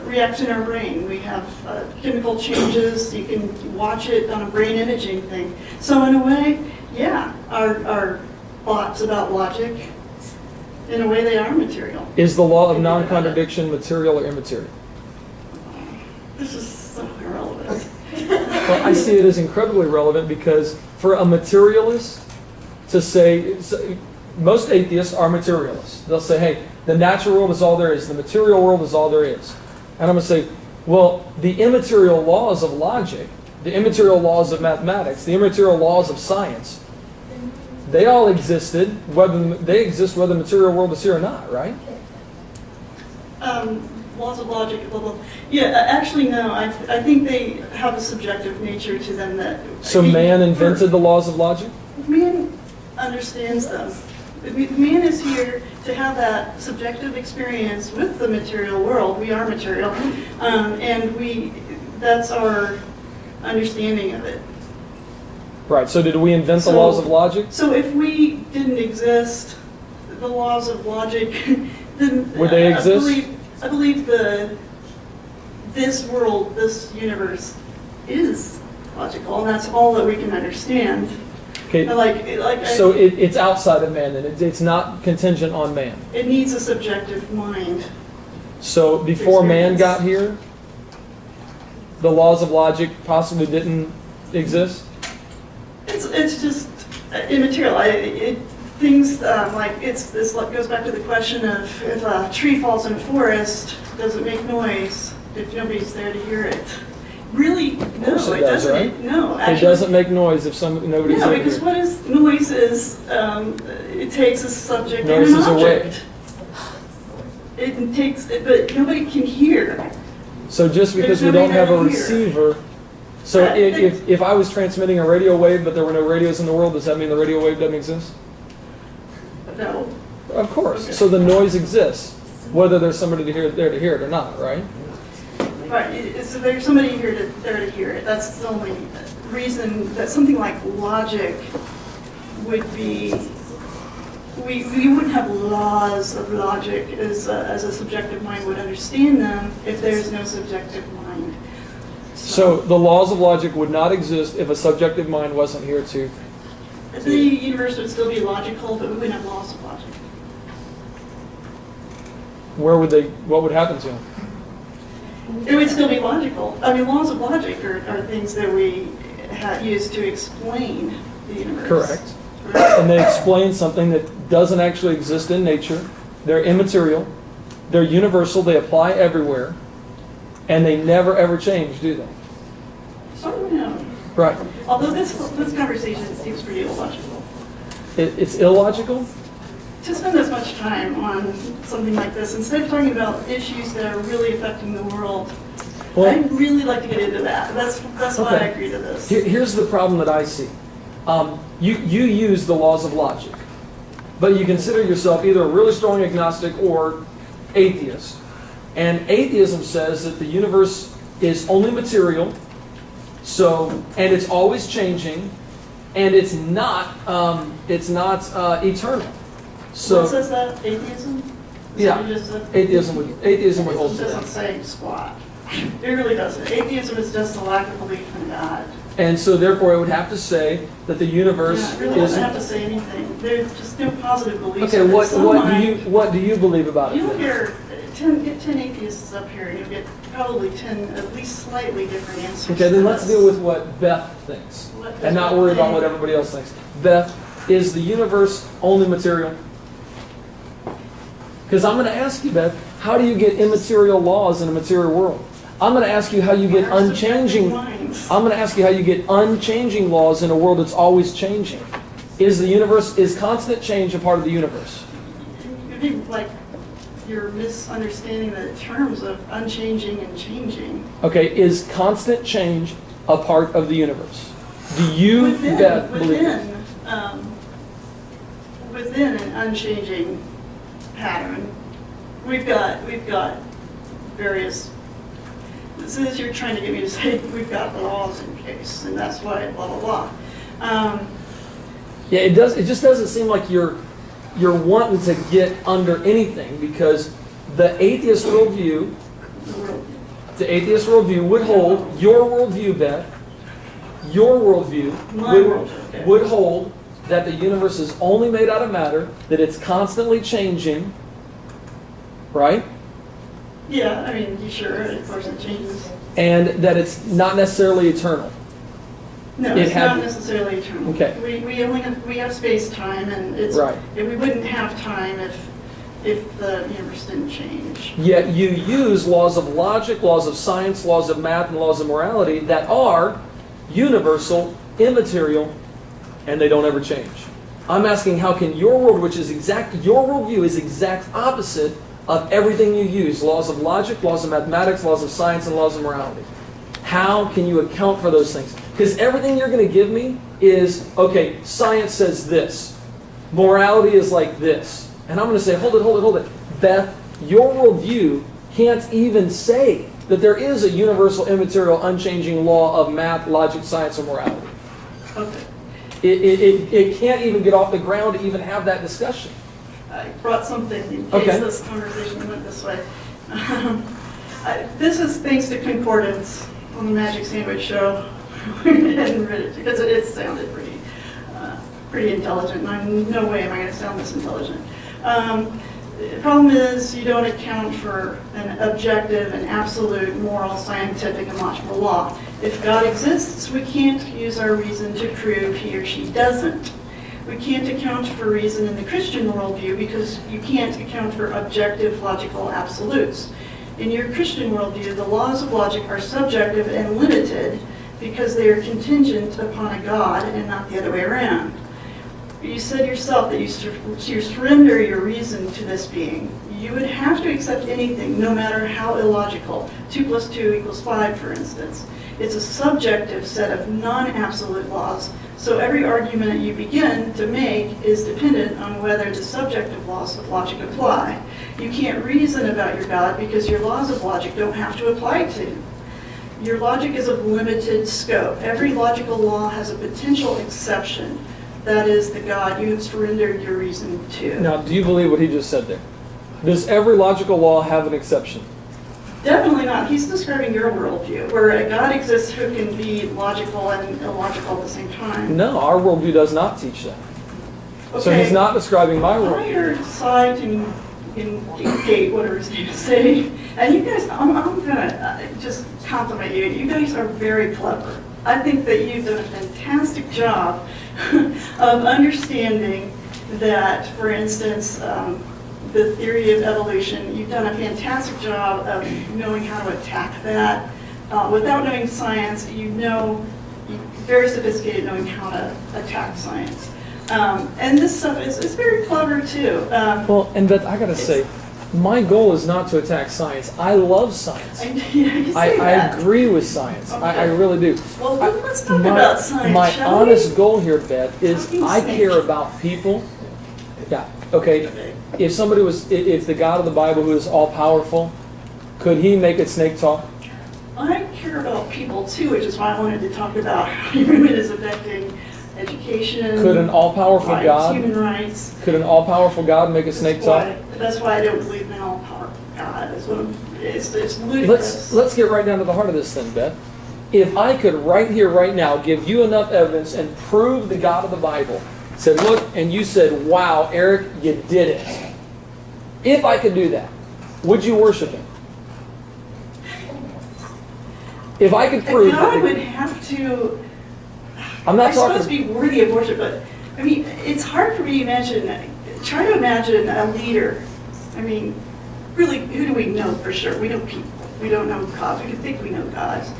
reaction in our brain. We have chemical changes. You can watch it on a brain imaging thing. So in a way, yeah, our thoughts about logic, in a way, they are material. Is the law of non-contradiction material or immaterial? This is so irrelevant. Well, I see it as incredibly relevant because for a materialist to say, most atheists are materialists. They'll say, hey, the natural world is all there is, the material world is all there is. And I'm going to say, well, the immaterial laws of logic, the immaterial laws of mathematics, the immaterial laws of science, they all existed, whether the material world is here or not, right? Laws of logic, blah, blah. Yeah, actually, no. I think they have a subjective nature to them that... So man invented the laws of logic? Man understands them. Man is here to have that subjective experience with the material world. We are material. And that's our understanding of it. Right, so did we invent the laws of logic? So if we didn't exist, the laws of logic, then... Would they exist? I believe this world, this universe, is logical, and that's all that we can understand. Okay. So it's outside of man, then it's not contingent on man. It needs a subjective mind. So before man got here, the laws of logic possibly didn't exist? It's just immaterial. Things like this goes back to the question of if a tree falls in a forest, does it make noise if nobody's there to hear it? Really, no, it doesn't. Right? No, actually, it doesn't make noise if nobody's there. No, because what is noise is it takes a subject noise and an is object. It takes, but nobody can hear. So just because we don't have a receiver, so if I was transmitting a radio wave but there were no radios in the world, does that mean the radio wave doesn't exist? No. Of course. Okay. Okay. So the noise exists, whether there's somebody there to hear it or not, right? Right. So there's somebody there to hear it. That's the only reason that something like logic would be. We wouldn't have laws of logic as a subjective mind would understand them if there's no subjective mind. So the laws of logic would not exist if a subjective mind wasn't here to. The universe would still be logical, but we wouldn't have laws of logic. What would happen to them? It would still be logical. I mean, laws of logic are things that we use to explain the universe. Correct. And they explain something that doesn't actually exist in nature. They're immaterial. They're universal. They apply everywhere. And they never ever change, do they? Oh, no. Right. Although this conversation seems pretty illogical. It's illogical? To spend this much time on something like this, instead of talking about issues that are really affecting the world, well, I'd really like to get into that. That's why I agree to this. Here's the problem that I see. You use the laws of logic, but you consider yourself either a really strong agnostic or atheist. And atheism says that the universe is only material, and it's always changing, and it's not eternal. So what says that? Atheism? Yeah, atheism would hold to that. It doesn't say squat. It really doesn't. Atheism is just a lack of belief in God. And so therefore it would have to say that the universe it really doesn't have to say anything. There's just no positive beliefs. Okay, what do you believe about it? You'll hear 10 atheists up here, and you'll get probably 10 at least slightly different answers. Okay, then let's deal with what Beth thinks, and not worry about what everybody else thinks. Beth, is the universe only material? Because I'm going to ask you, Beth, how do you get immaterial laws in a material world? I'm going to ask you how you get unchanging. I'm going to ask you how you get unchanging laws in a world that's always changing. Is constant change a part of the universe? It'd be like you're misunderstanding the terms of unchanging and changing. Okay, is constant change a part of the universe? Do you, Beth, believe it? Within an unchanging pattern, we've got various. Since you're trying to get me to say we've got laws in place, and that's why blah blah blah. Yeah, it does. It just doesn't seem like you're wanting to get under anything, because the atheist worldview would hold your worldview, Beth. Your worldview would hold that the universe is only made out of matter, that it's constantly changing, right? Yeah, I mean, sure, of course it changes. And that it's not necessarily eternal. No, it's not necessarily eternal. Okay. We have space time, and it's right. We wouldn't have time if the universe didn't change. Yet you use laws of logic, laws of science, laws of math, and laws of morality that are universal, immaterial, and they don't ever change. I'm asking, how can your world, your worldview is exact opposite of everything you use, laws of logic, laws of mathematics, laws of science, and laws of morality. How can you account for those things? Because everything you're going to give me is, okay, science says this. Morality is like this. And I'm going to say, hold it. Beth, your worldview can't even say that there is a universal, immaterial, unchanging law of math, logic, science, or morality. Okay. It can't even get off the ground to even have that discussion. I brought something in case this conversation went this way. This is thanks to concordance on the Magic Sandwich Show. Because it sounded pretty intelligent, and no way am I going to sound this intelligent. The problem is you don't account for an objective and absolute moral, scientific, and logical law. If God exists, we can't use our reason to prove he or she doesn't. We can't account for reason in the Christian worldview because you can't account for objective logical absolutes. In your Christian worldview, the laws of logic are subjective and limited because they are contingent upon a God and not the other way around. You said yourself that you surrender your reason to this being. You would have to accept anything, no matter how illogical. 2 + 2 = 5, for instance. It's a subjective set of non-absolute laws, so every argument you begin to make is dependent on whether the subjective laws of logic apply. You can't reason about your God because your laws of logic don't have to apply to him. Your logic is of limited scope. Every logical law has a potential exception. That is the God you have surrendered your reason to. Now, do you believe what he just said there? Does every logical law have an exception? Definitely not. He's describing your worldview, where a God exists who can be logical and illogical at the same time. No, our worldview does not teach that. Okay. So he's not describing my I worldview. heard Sight and Gate, whatever his name is, say, and you guys, I'm gonna just compliment you. You guys are very clever. I think that you've done a fantastic job of understanding that, for instance, the theory of evolution, you've done a fantastic job of knowing how to attack that. Without knowing science, you're very sophisticated knowing how to attack science. And this stuff is very clever too. Well, and Beth, I gotta say, my goal is not to attack science. I love science. I agree with science. Okay. I really do. Well, let's talk about science, My shall honest we? goal here, Beth, is Talking I snake. care about people. Yeah, okay. If the God of the Bible who is all-powerful, could he make a snake talk? I care about people too, which is why I wanted to talk about how human is affecting education. Could an all-powerful rights, God? human rights. Could an all-powerful God make a snake talk? That's why I don't believe in an all-powerful God. It's ludicrous. Let's get right down to the heart of this then, Beth. If I could right here, right now, give you enough evidence and prove the God of the Bible, said, look, and you said, wow, Eric, you did it. If I could do that, would you worship him? If I could prove God would have to. I'm not I talking. supposed to be worthy of worship, but I mean, it's hard for me to imagine. Try to imagine a leader. I mean, really, who do we know for sure? We know people. We don't know gods. We can think we know gods.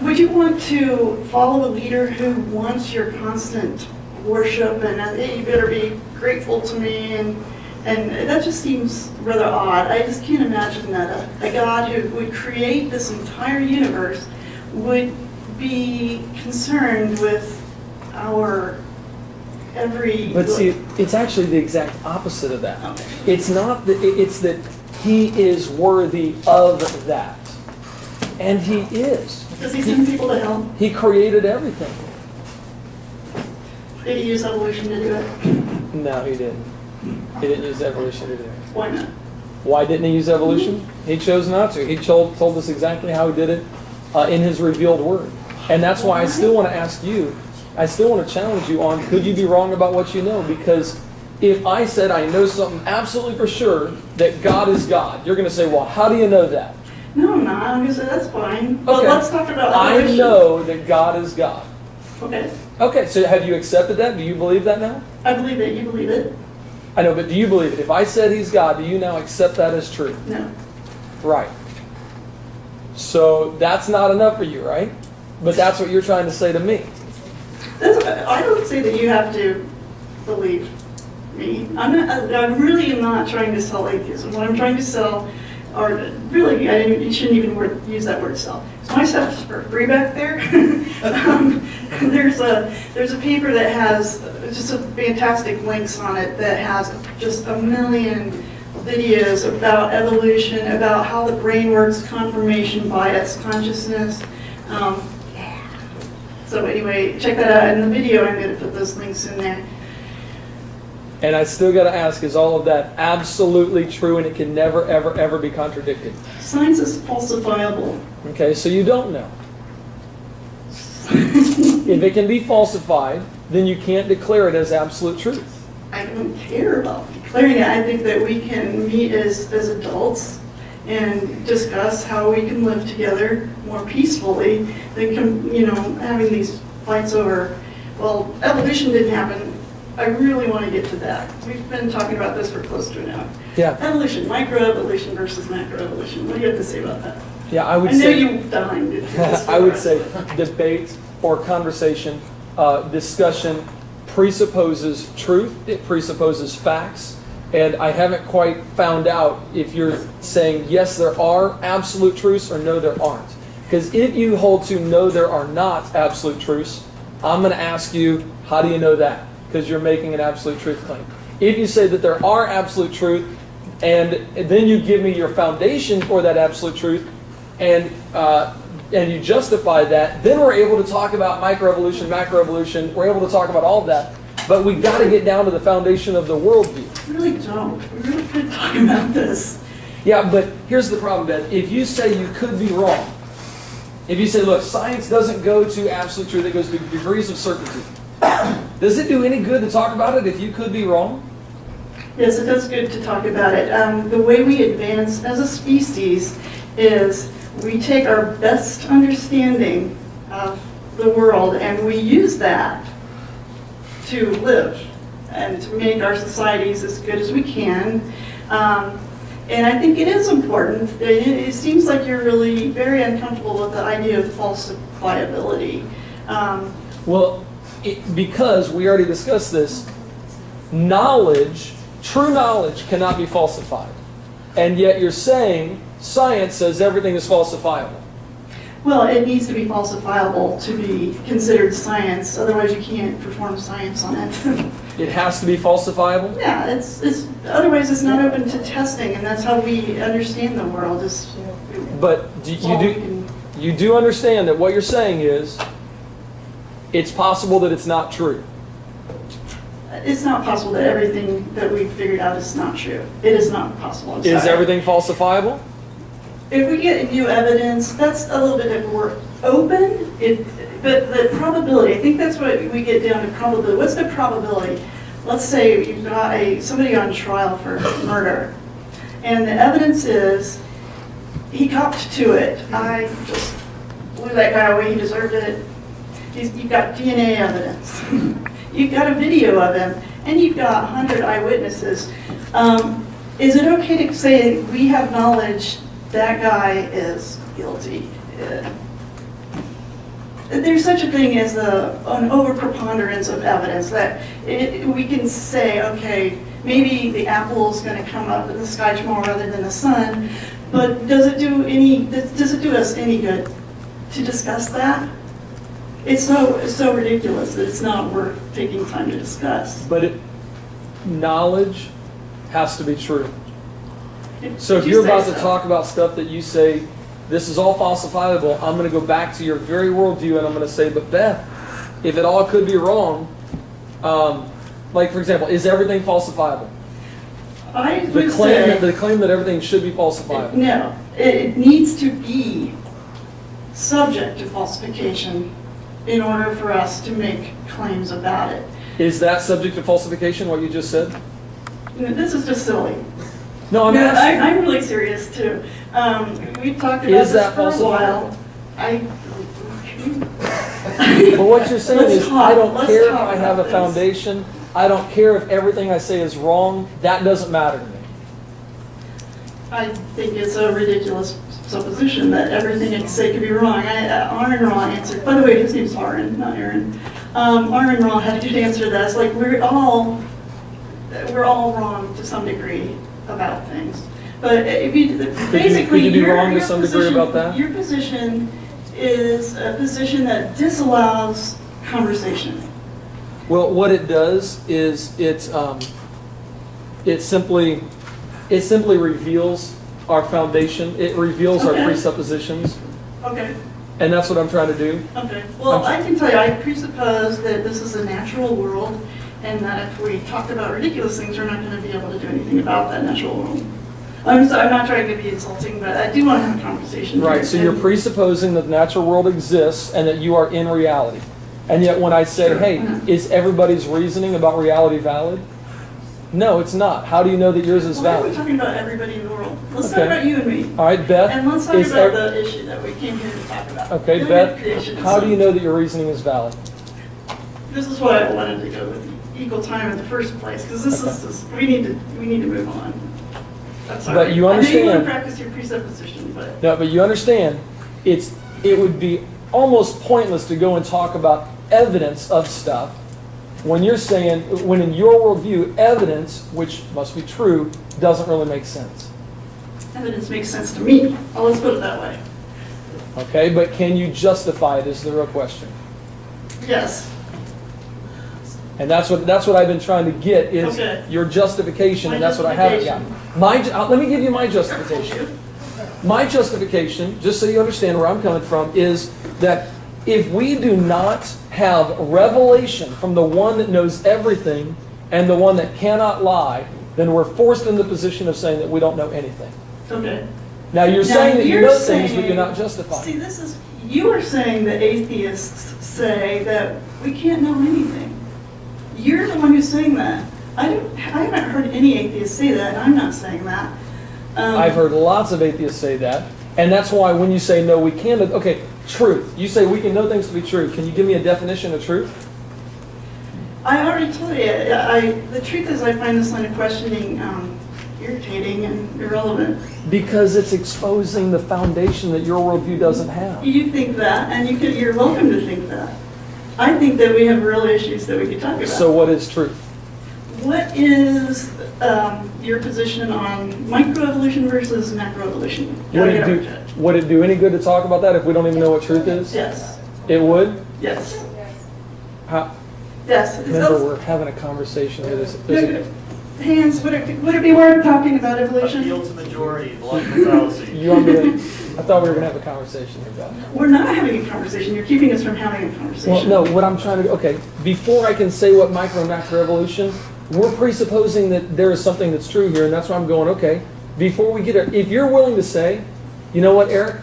Would you want to follow a leader who wants your constant worship and you better be grateful to me and that just seems rather odd. I just can't imagine that a God who would create this entire universe would be concerned with our every... But see, it's actually the exact opposite of that. Okay. It's not that, it's that he is worthy of that. And he is. Does he send people to hell? He created everything. Did he use evolution to do it? No, he didn't. He didn't use evolution to do it. Why not? Why didn't he use evolution? He chose not to. He told us exactly how he did it in his revealed word. And that's why I still want to ask you, I still want to challenge you on, could you be wrong about what you know? Because if I said I know something absolutely for sure that God is God, you're going to say, well, how do you know that? No, I'm not. I'm going to say that's fine. But Okay. let's talk about I evolution. know that God is God. Okay. Okay, so have you accepted that? Do you believe that now? I believe it. You believe it? I know, but do you believe it? If I said he's God, do you now accept that as true? No. Right. So that's not enough for you, right? But that's what you're trying to say to me. I don't say that you have to believe me. I'm really not trying to sell atheism. What I'm trying to sell, or really, you shouldn't even use that word sell. So my stuff is for free back there. There's a paper that has just a fantastic links on it that has just a million videos about evolution, about how the brain works, confirmation bias, consciousness. So anyway, check that out. In the video, I'm going to put those links in there. And I still got to ask, is all of that absolutely true and it can never, ever, ever be contradicted? Science is falsifiable. Okay, so you don't know. If it can be falsified, then you can't declare it as absolute truth. I don't care about declaring it. I think that we can meet as adults and discuss how we can live together more peacefully than, having these fights over, well, evolution didn't happen. I really want to get to that. We've been talking about this for close to an hour. Yeah. Evolution, microevolution versus macroevolution. What do you have to say about that? Yeah, I would I know say you've dined. I would say debate or conversation, discussion presupposes truth. It presupposes facts. And I haven't quite found out if you're saying yes, there are absolute truths or no, there aren't. Because if you hold to no, there are not absolute truths, I'm going to ask you, how do you know that? Because you're making an absolute truth claim. If you say that there are absolute truth, and then you give me your foundation for that absolute truth, and you justify that, then we're able to talk about microevolution, macroevolution. We're able to talk about all of that. But we've got to get down to the foundation of the worldview. We really don't. We really could talk about this. Yeah, but here's the problem, Beth. If you say you could be wrong, if you say, look, science doesn't go to absolute truth, it goes to degrees of certainty. Does it do any good to talk about it if you could be wrong? Yes, it does good to talk about it. The way we advance as a species is we take our best understanding of the world and we use that to live and to make our societies as good as we can. And I think it is important. It seems like you're really very uncomfortable with the idea of falsifiability. Because we already discussed this, knowledge, true knowledge cannot be falsified. And yet you're saying science says everything is falsifiable. Well, it needs to be falsifiable to be considered science. Otherwise, you can't perform science on it. It has to be falsifiable? Yeah, otherwise it's not open to testing, and that's how we understand the world. But you do understand that what you're saying is it's possible that it's not true. It's not possible that everything that we've figured out is not true. It is not possible. Is everything falsifiable? If we get new evidence, that's a little bit more open. But the probability, I think that's what we get down to probability. What's the probability? Let's say you've got somebody on trial for murder, and the evidence is he copped to it. I just blew that guy away. He deserved it. You've got DNA evidence. You've got a video of him, and you've got 100 eyewitnesses. Is it okay to say we have knowledge that guy is guilty? There's such a thing as an overpreponderance of evidence that we can say, okay, maybe the apple's going to come up in the sky tomorrow rather than the sun, but does it do us any good to discuss that? It's so ridiculous that it's not worth taking time to discuss. But knowledge has to be true. So if you're about to talk about stuff that you say, this is all falsifiable, I'm going to go back to your very worldview and I'm going to say, but Beth, if it all could be wrong, like for example, is everything falsifiable? The claim that everything should be falsifiable. No, it needs to be subject to falsification in order for us to make claims about it. Is that subject to falsification, what you just said? This is just silly. No, I'm really serious too. We've talked about this for a while. But what you're saying is, I don't care if I have a foundation. I don't care if everything I say is wrong. That doesn't matter to me. I think it's a ridiculous supposition that everything I say could be wrong. Armin Ra answered. By the way, his name's Aaron, not Aaron. Armin Ra had to answer that. It's like we're all wrong to some degree about things. But if you basically, could you be wrong to some degree about that? Your position is a position that disallows conversation. Well, what it does is it simply reveals our foundation. It reveals our presuppositions. Okay. And that's what I'm trying to do. Okay. Well, I can tell you, I presuppose that this is a natural world, and that if we talk about ridiculous things, we're not going to be able to do anything about that natural world. I'm not trying to be insulting, but I do want to have a conversation. Right, here. so you're presupposing that the natural world exists and that you are in reality. And yet when I say, Sure. hey, is everybody's reasoning about reality valid? No, it's not. How do you know that yours is Why are we valid? talking about everybody in the world? Let's Okay. talk about you and me. All right, Beth. And let's talk is about ev- the issue that we came here to talk about. Okay, Building Beth, creationism. how do you know that your reasoning is valid? This is why I wanted to go with equal time in the first place, because this is just, we need to move on. That's all But right. you I know you want understand- to practice your presupposition, but No, but you understand, it would be almost pointless to go and talk about evidence of stuff when you're saying, when in your worldview, evidence, which must be true, doesn't really make sense. evidence makes sense to me. Well, let's put it that way. Okay, but can you justify it is the real question. Yes. And that's what I've been trying to get is Okay. your justification, My and that's what I haven't gotten. Let me give you my justification. My justification, just so you understand where I'm coming from, is that if we do not have revelation from the one that knows everything and the one that cannot lie, then we're forced in the position of saying that we don't know anything. Okay. Now you're Now, saying that you you're know things, but saying- you're not justifying. See, this is, you are saying that atheists say that we can't know anything. You're the one who's saying that. I haven't heard any atheists say that, and I'm not saying that. I've heard lots of atheists say that, and that's why when you say no, we can't. Okay, truth. You say we can know things to be true. Can you give me a definition of truth? I already told you, the truth is I find this line of questioning irritating and irrelevant. Because it's exposing the foundation that your worldview doesn't have. You think that, and you're welcome to think that. I think that we have real issues that we could talk about. So what is truth? What is your position on microevolution versus macroevolution? Would it do any good to talk about that if we don't even know what truth is? Yes. It would? Yes. How, Yes. remember, we're having a conversation here. Hans, would it be worth talking about evolution? Appeal to majority, logical fallacy. You want me to, I thought we were going to have a conversation here about it. We're not having a conversation. You're keeping us from having a Well, conversation. no, what I'm trying to do, okay, before I can say what micro and macroevolution, we're presupposing that there is something that's true here, and that's why I'm going, okay, before we get it, if you're willing to say, you know what, Eric,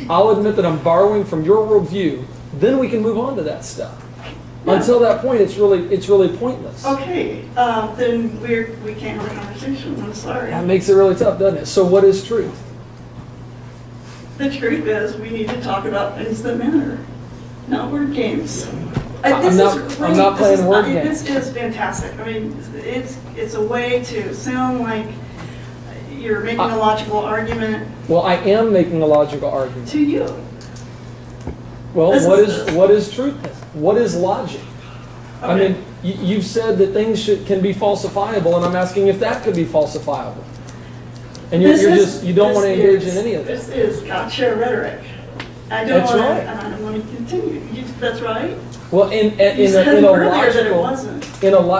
I'll admit that I'm borrowing from your worldview, then we can move on to that stuff. Yeah. Until that point, it's really pointless. Okay, then we can't have a conversation. I'm sorry. That makes it really tough, doesn't it? So what is truth? The truth is, we need to talk about things that matter, not word games. I'm not playing word games. This is fantastic. I mean, it's a way to sound like you're making a logical argument Well, I am making a logical argument. to you. Well, This is- what is truth then? What is logic? I Okay. mean, you've said that things can be falsifiable, and I'm asking if that could be falsifiable. And you don't want to engage in any of this. that. This is gotcha rhetoric. I don't That's want right. to, and I don't want to continue. That's right. Well, in You said a earlier that it logical, wasn't.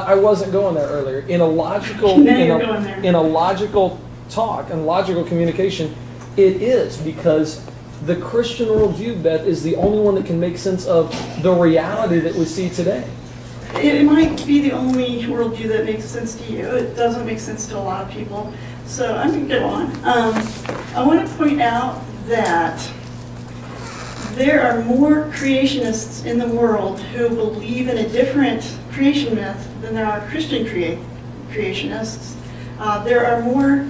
I wasn't going there earlier. In a logical, Now you're going there. in a logical talk and logical communication, it is because the Christian worldview, Beth, is the only one that can make sense of the reality that we see today. It might be the only worldview that makes sense to you. It doesn't make sense to a lot of people. So I'm going to go on. I want to point out that there are more creationists in the world who believe in a different creation myth than there are Christian creationists. There are more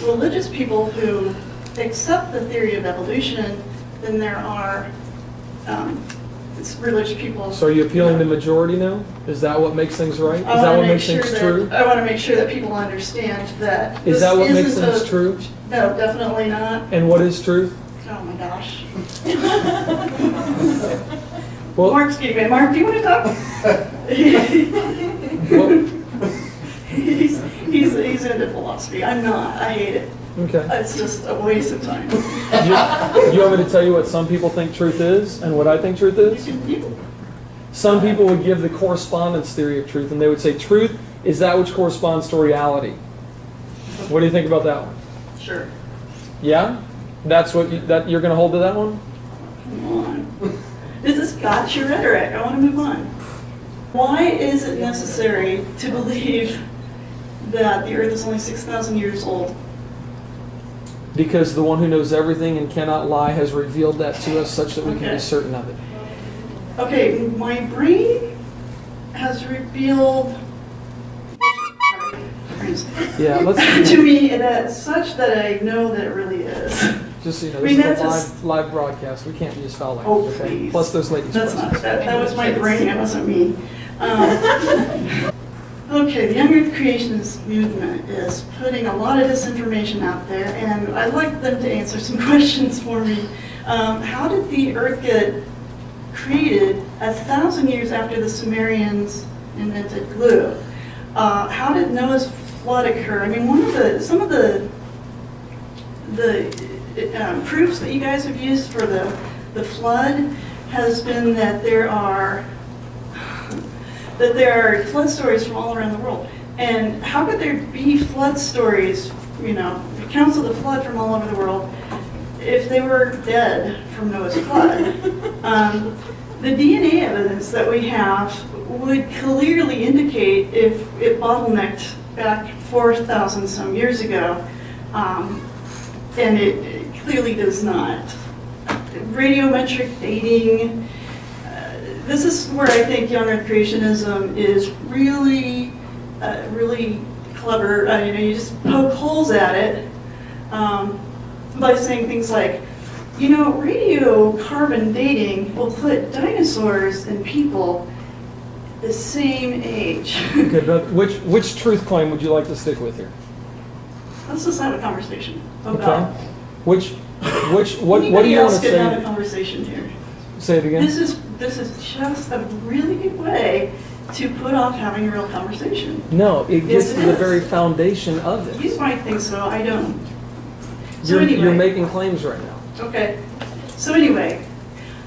religious people who accept the theory of evolution than there are religious people. So are you appealing to majority now? Is that what makes things right? Is that what makes things true? I want to make sure that people understand that. Is that what makes isn't things true? No, definitely not. And what is truth? Oh my gosh. Well, Mark's getting me. Mark, do you want to talk? well, he's into philosophy. I'm not. I hate it. okay. It's just a waste of time. You want me to tell you what some people think truth is and what I think truth is? Some people would give the correspondence theory of truth, and they would say truth is that which corresponds to reality. What do you think about that one? Sure. Yeah? That's what you're going to hold to that one? Come on. This is gotcha rhetoric. I want to move on. Why is it necessary to believe that the Earth is only 6,000 years old? Because the one who knows everything and cannot lie has revealed that to us such that we can be certain of it. Okay, my brain has revealed Yeah, let's to me that such that I know that it really is. just so you know, I mean, this is a that's live broadcast. We can't use foul Oh, language. Okay? please. Plus, there's ladies That's present. not, that was my brain, it wasn't me. Okay, the Young Earth Creationist movement is putting a lot of disinformation out there, and I'd like them to answer some questions for me. How did the Earth get created 1,000 years after the Sumerians invented glue? How did Noah's flood occur? I mean, some of the proofs that you guys have used for the flood has been that there are flood stories from all around the world. And how could there be flood stories, accounts of the flood from all over the world, if they were dead from Noah's flood? The DNA evidence that we have would clearly indicate if it bottlenecked back 4,000 some years ago, and it clearly does not. Radiometric dating, this is where I think young Earth creationism is really, really clever. You just poke holes at it by saying things like, radiocarbon dating will put dinosaurs and people the same age. Okay, but which truth claim would you like to stick with here? Let's just have a conversation about. Okay. What do you want to else can have a say? conversation here. Say it again. This is just a really good way to put off having a real conversation. No, it gets Yes, to it the is. very foundation of it. You might think so, I don't. So anyway. You're making claims right now. Okay. So anyway,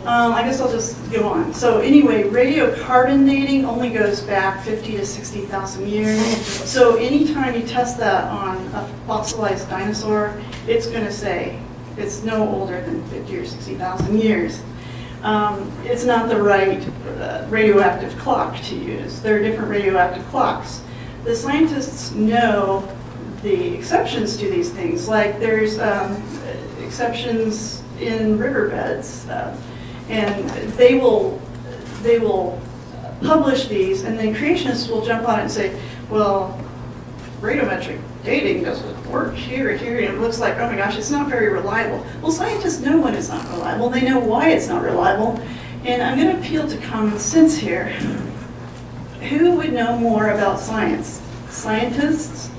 I guess I'll just go on. So anyway, radiocarbon dating only goes back 50 to 60,000 years. So anytime you test that on a fossilized dinosaur, it's going to say it's no older than 50 or 60,000 years. It's not the right radioactive clock to use. There are different radioactive clocks. The scientists know the exceptions to these things, like there's exceptions in riverbeds, and they will publish these, and then creationists will jump on it and say, well, radiometric dating doesn't work here, and it looks like, oh my gosh, it's not very reliable. Well, scientists know when it's not reliable. They know why it's not reliable. And I'm going to appeal to common sense here. Who would know more about science? Scientists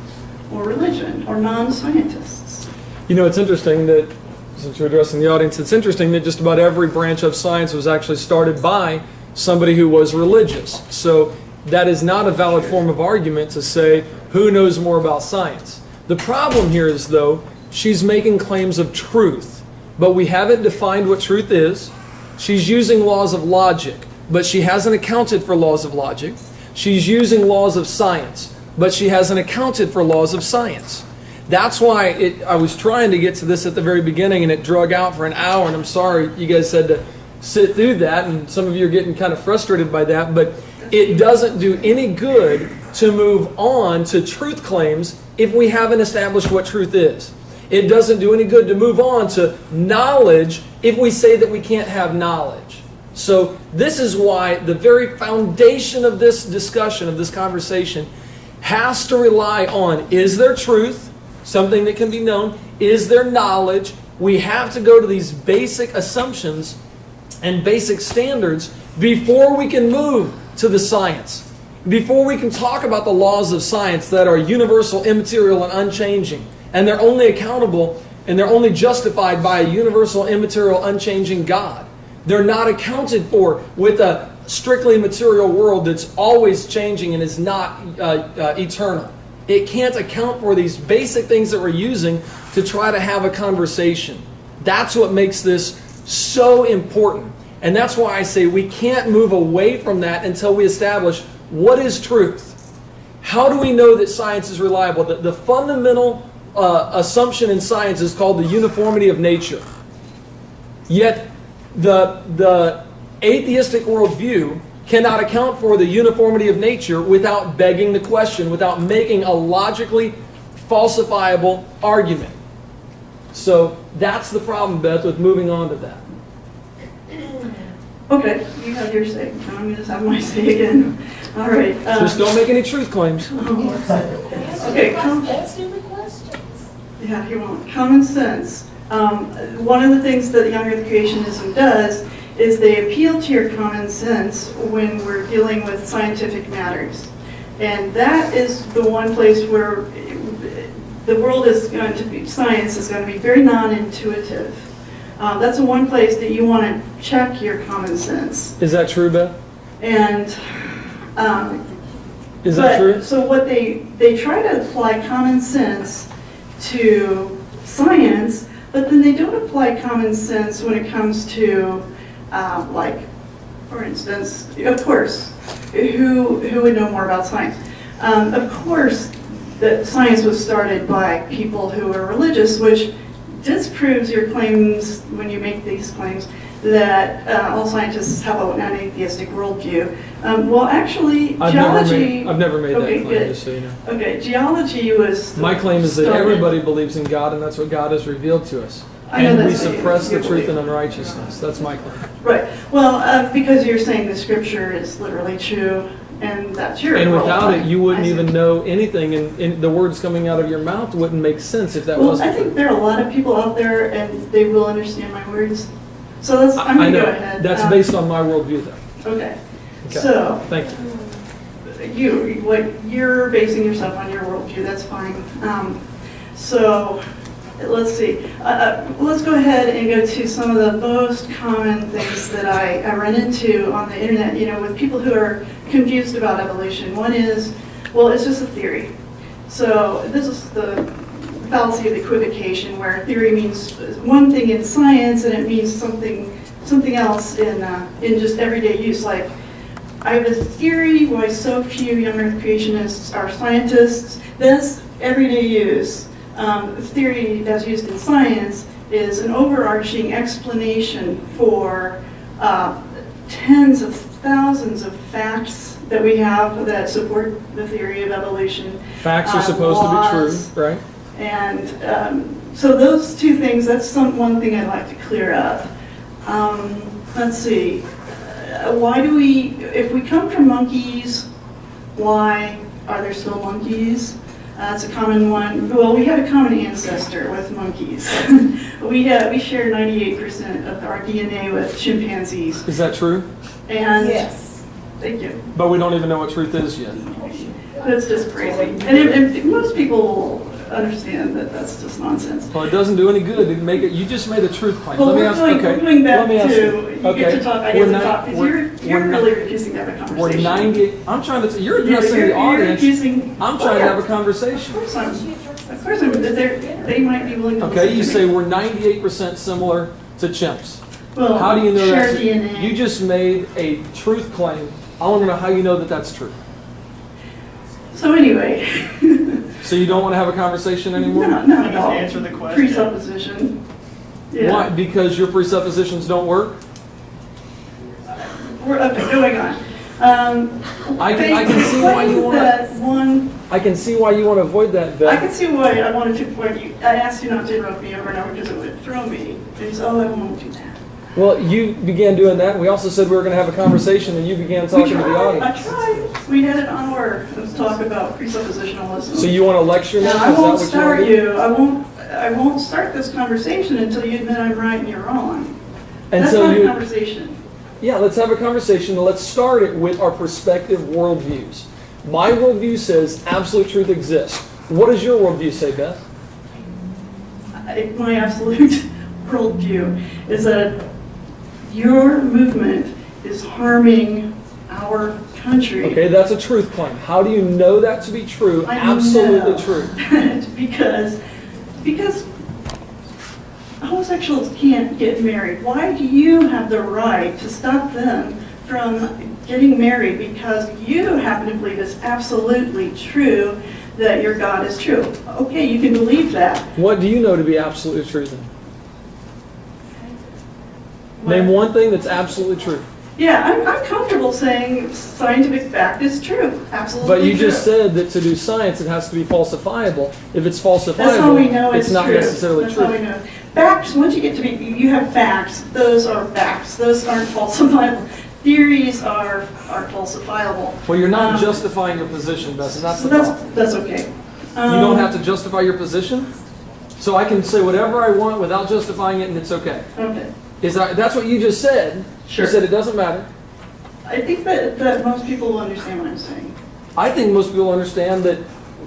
or religion or non-scientists? It's interesting that, since you're addressing the audience, it's interesting that just about every branch of science was actually started by somebody who was religious. So that is not a valid form of argument to say, who knows more about science? The problem here is, though, she's making claims of truth, but we haven't defined what truth is. She's using laws of logic, but she hasn't accounted for laws of logic. She's using laws of science, but she hasn't accounted for laws of science. That's why I was trying to get to this at the very beginning, and it drug out for an hour, and I'm sorry you guys had to sit through that, and some of you are getting kind of frustrated by that, but it doesn't do any good to move on to truth claims if we haven't established what truth is. It doesn't do any good to move on to knowledge if we say that we can't have knowledge. So this is why the very foundation of this discussion, of this conversation, has to rely on, is there truth, something that can be known? Is there knowledge? We have to go to these basic assumptions and basic standards before we can move to the science. Before we can talk about the laws of science that are universal, immaterial, and unchanging. And they're only accountable and they're only justified by a universal, immaterial, unchanging God. They're not accounted for with a strictly material world that's always changing and is not eternal. It can't account for these basic things that we're using to try to have a conversation. That's what makes this so important. And that's why I say we can't move away from that until we establish what is truth. How do we know that science is reliable? The fundamental assumption in science is called the uniformity of nature. Yet the atheistic worldview cannot account for the uniformity of nature without begging the question, without making a logically falsifiable argument. So that's the problem, Beth, with moving on to that. Okay, you have your say. I'm going to have my say again. All right. Just don't make any truth claims. Okay. Answer the questions. Yeah, he won't. Common sense. One of the things that young earth creationism does is they appeal to your common sense when we're dealing with scientific matters. And that is the one place where the world is going to be, science is going to be very non-intuitive. That's the one place that you want to check your common sense. Is that true, Beth? And Is that true? So what they try to apply common sense to science, but then they don't apply common sense when it comes to, like, for instance, of course, who would know more about science? Of course, that science was started by people who were religious, which disproves your claims when you make these claims that all scientists have an atheistic worldview. Well, actually, geology... I've never made that claim, good. just so you know. Okay, geology was... My claim is that started- everybody believes in God, and that's what God has revealed to us. I know And we that's what suppress you the truth believe. and unrighteousness. That's my claim. Right. Well, because you're saying the scripture is literally true, and that's your And without worldview. it, you wouldn't I see. even know anything, and the words coming out of your mouth wouldn't make sense if that Well, wasn't I think true. there are a lot of people out there, and they will understand my words. So I'm I going to know. go ahead. That's based on my worldview, though. Okay. Okay. So Thank you. you're basing yourself on your worldview. That's fine. So let's see. Let's go ahead and go to some of the most common things that I run into on the internet. With people who are confused about evolution. One is, well, it's just a theory. So this is the fallacy of equivocation, where theory means one thing in science and it means something else in just everyday use. Like, I have a theory why so few young earth creationists are scientists. This everyday use, theory as used in science, is an overarching explanation for tens of thousands of facts that we have that support the theory of evolution. Facts are supposed to be laws. true, right? And so those two things, that's one thing I'd like to clear up. Let's see. Why do if we come from monkeys, why are there still monkeys? That's a common one. Well, we had a common ancestor with monkeys. we share 98% of our DNA with chimpanzees. Is that true? And Yes. thank you. But we don't even know what truth is yet. That's just crazy. And most people will understand that that's just nonsense. Well, it doesn't do any good to make it. You just made a truth claim. Well, Let me we're ask. going back Let me ask to, you Okay. get to talk, I get We're to not- talk, because we're- you're we're really not- refusing to have a We're conversation. 90. I'm trying to. You're You're- addressing the you're audience. refusing- I'm trying to have a conversation. Of course I'm, they might be willing to Okay, listen you to say me. we're 98% similar to chimps. Well, How do you know share that? DNA. You just made a truth claim. I want to know how you know that that's true. So anyway, So you don't want to have a conversation anymore? not at Please all. answer the question. Presupposition. Yeah. Why? Because your presuppositions don't work? We're going on. I can see why you want that to. one. I can see why you want to avoid that, I Beth. can see why I wanted to point you. I asked you not to interrupt me over and over because it would throw me. And so, oh, I won't do that. Well, you began doing that. We also said we were going to have a conversation, and you began talking to the I audience. tried. We had an hour to talk about presuppositionalism. So you want to lecture Now, now? I Is that won't what you start want to do? you. I won't start this conversation until you admit I'm right and you're wrong. And That's so not a you, conversation. yeah, let's have a conversation. Let's start it with our perspective worldviews. My worldview says absolute truth exists. What does your worldview say, Beth? My absolute worldview is that your movement is harming our country. Okay, that's a truth claim. How do you know that to be true? I Absolutely know true. because homosexuals can't get married. Why do you have the right to stop them from getting married because you happen to believe it's absolutely true that your God is true? Okay, you can believe that. What do you know to be absolutely true then? What? Name one thing that's absolutely true. Yeah, I'm comfortable saying scientific fact is true. Absolutely But you true. just said that to do science, it has to be falsifiable. If it's falsifiable, That's how we know it's it's not true. necessarily That's true. how we know. Facts, once you get to be, you have facts, those are facts. Those aren't falsifiable. Theories are falsifiable. Well, you're not justifying your position, Beth, and that's So the problem. that's okay. You don't have to justify your position? So I can say whatever I want without justifying it, and it's okay. Okay. That's what you just said. Sure. You said it doesn't matter. I think that most people will understand what I'm saying. I think most people understand that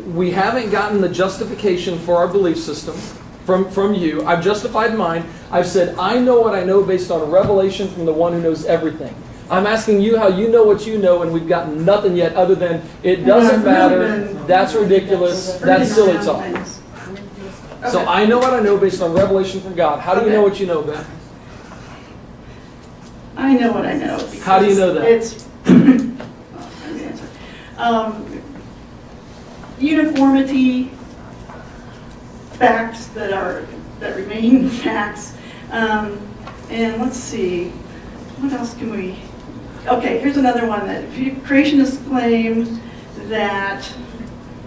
we haven't gotten the justification for our belief system from you. I've justified mine. I've said, I know what I know based on revelation from the one who knows everything. I'm asking you how you know what you know, and we've gotten nothing yet other than it doesn't matter, that's ridiculous, that's silly talk. So I know what I know based on revelation from God. How do you know what you know, Beth? I know what I know. How do you know that? It's uniformity, facts that remain facts, and let's see, what else can we? Okay, here's another one that creationists claim that.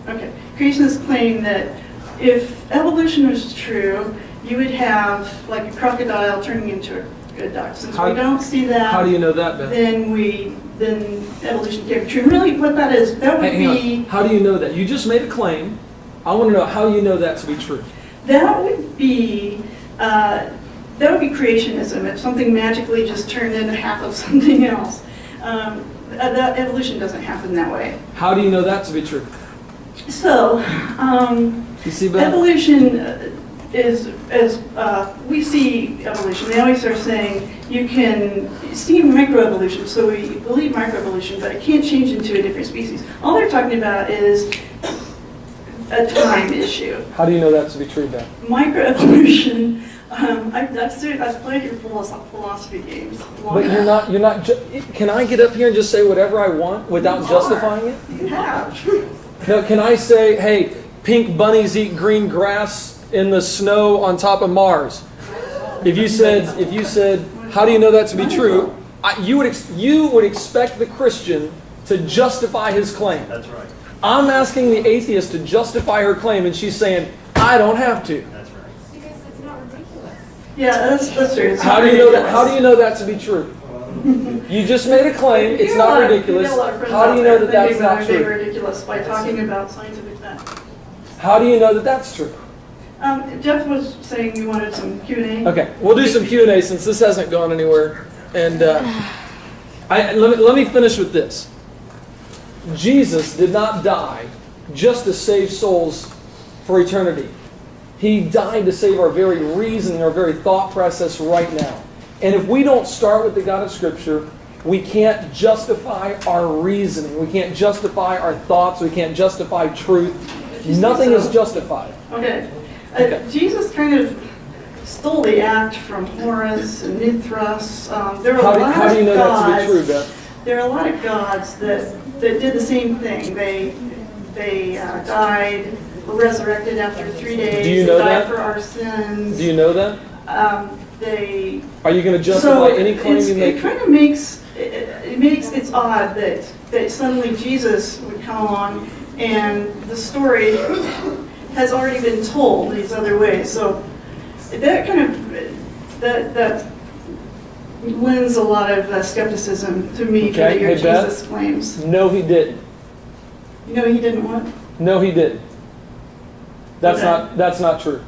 Okay, creationists claim that if evolution was true, you would have like a crocodile turning into a good duck. Since we don't see that, How do you know that, Beth? then evolution can't be true. Really, what that is, that would Hang be. on. How do you know that? You just made a claim. I want to know how you know that to be true. That would be creationism. If something magically just turned into half of something else, that evolution doesn't happen that way. How do you know that to be true? So, You see, Beth? evolution is, as we see evolution, they always are saying you can see microevolution, so we believe microevolution, but it can't change into a different species. All they're talking about is a time issue. How do you know that to be true, Beth? Microevolution, I've played your philosophy games. But you're not. Can I get up here and just say whatever I want without justifying it? You have. No, can I say, hey, pink bunnies eat green grass in the snow on top of Mars? If you said, how do you know that to be true? You would expect the Christian to justify his claim. That's right. I'm asking the atheist to justify her claim, and she's saying, I don't have to. That's right. Because it's not ridiculous. Yeah, that's true. It's How not do you know that? ridiculous. How do you know that to be true? You just made a claim. It's not ridiculous. How do you know that that's not They true? ridiculous by talking about scientific facts. How do you know that that's true? Jeff was saying you wanted some Q&A. Okay, we'll do some Q&A since this hasn't gone anywhere. And let me finish with this. Jesus did not die just to save souls for eternity. He died to save our very reason, our very thought process right now. And if we don't start with the God of Scripture, we can't justify our reasoning. We can't justify our thoughts. We can't justify truth. Nothing is justified. Okay. Okay. Jesus kind of stole the act from Horus and Mithras. There are a lot How do you of know that to be true, gods. Beth? There are a lot of gods that did the same thing. They died, were resurrected after 3 days. Do you know they died that? for our sins. Do you know that? They. Are you going to justify any claim you make? It kind of makes it's odd that suddenly Jesus would come along and the story has already been told these other ways. So that kind of that lends a lot of skepticism to me for Okay, your hey, Beth? Jesus claims. No, he didn't. You know he didn't what? No, he didn't. That's not true.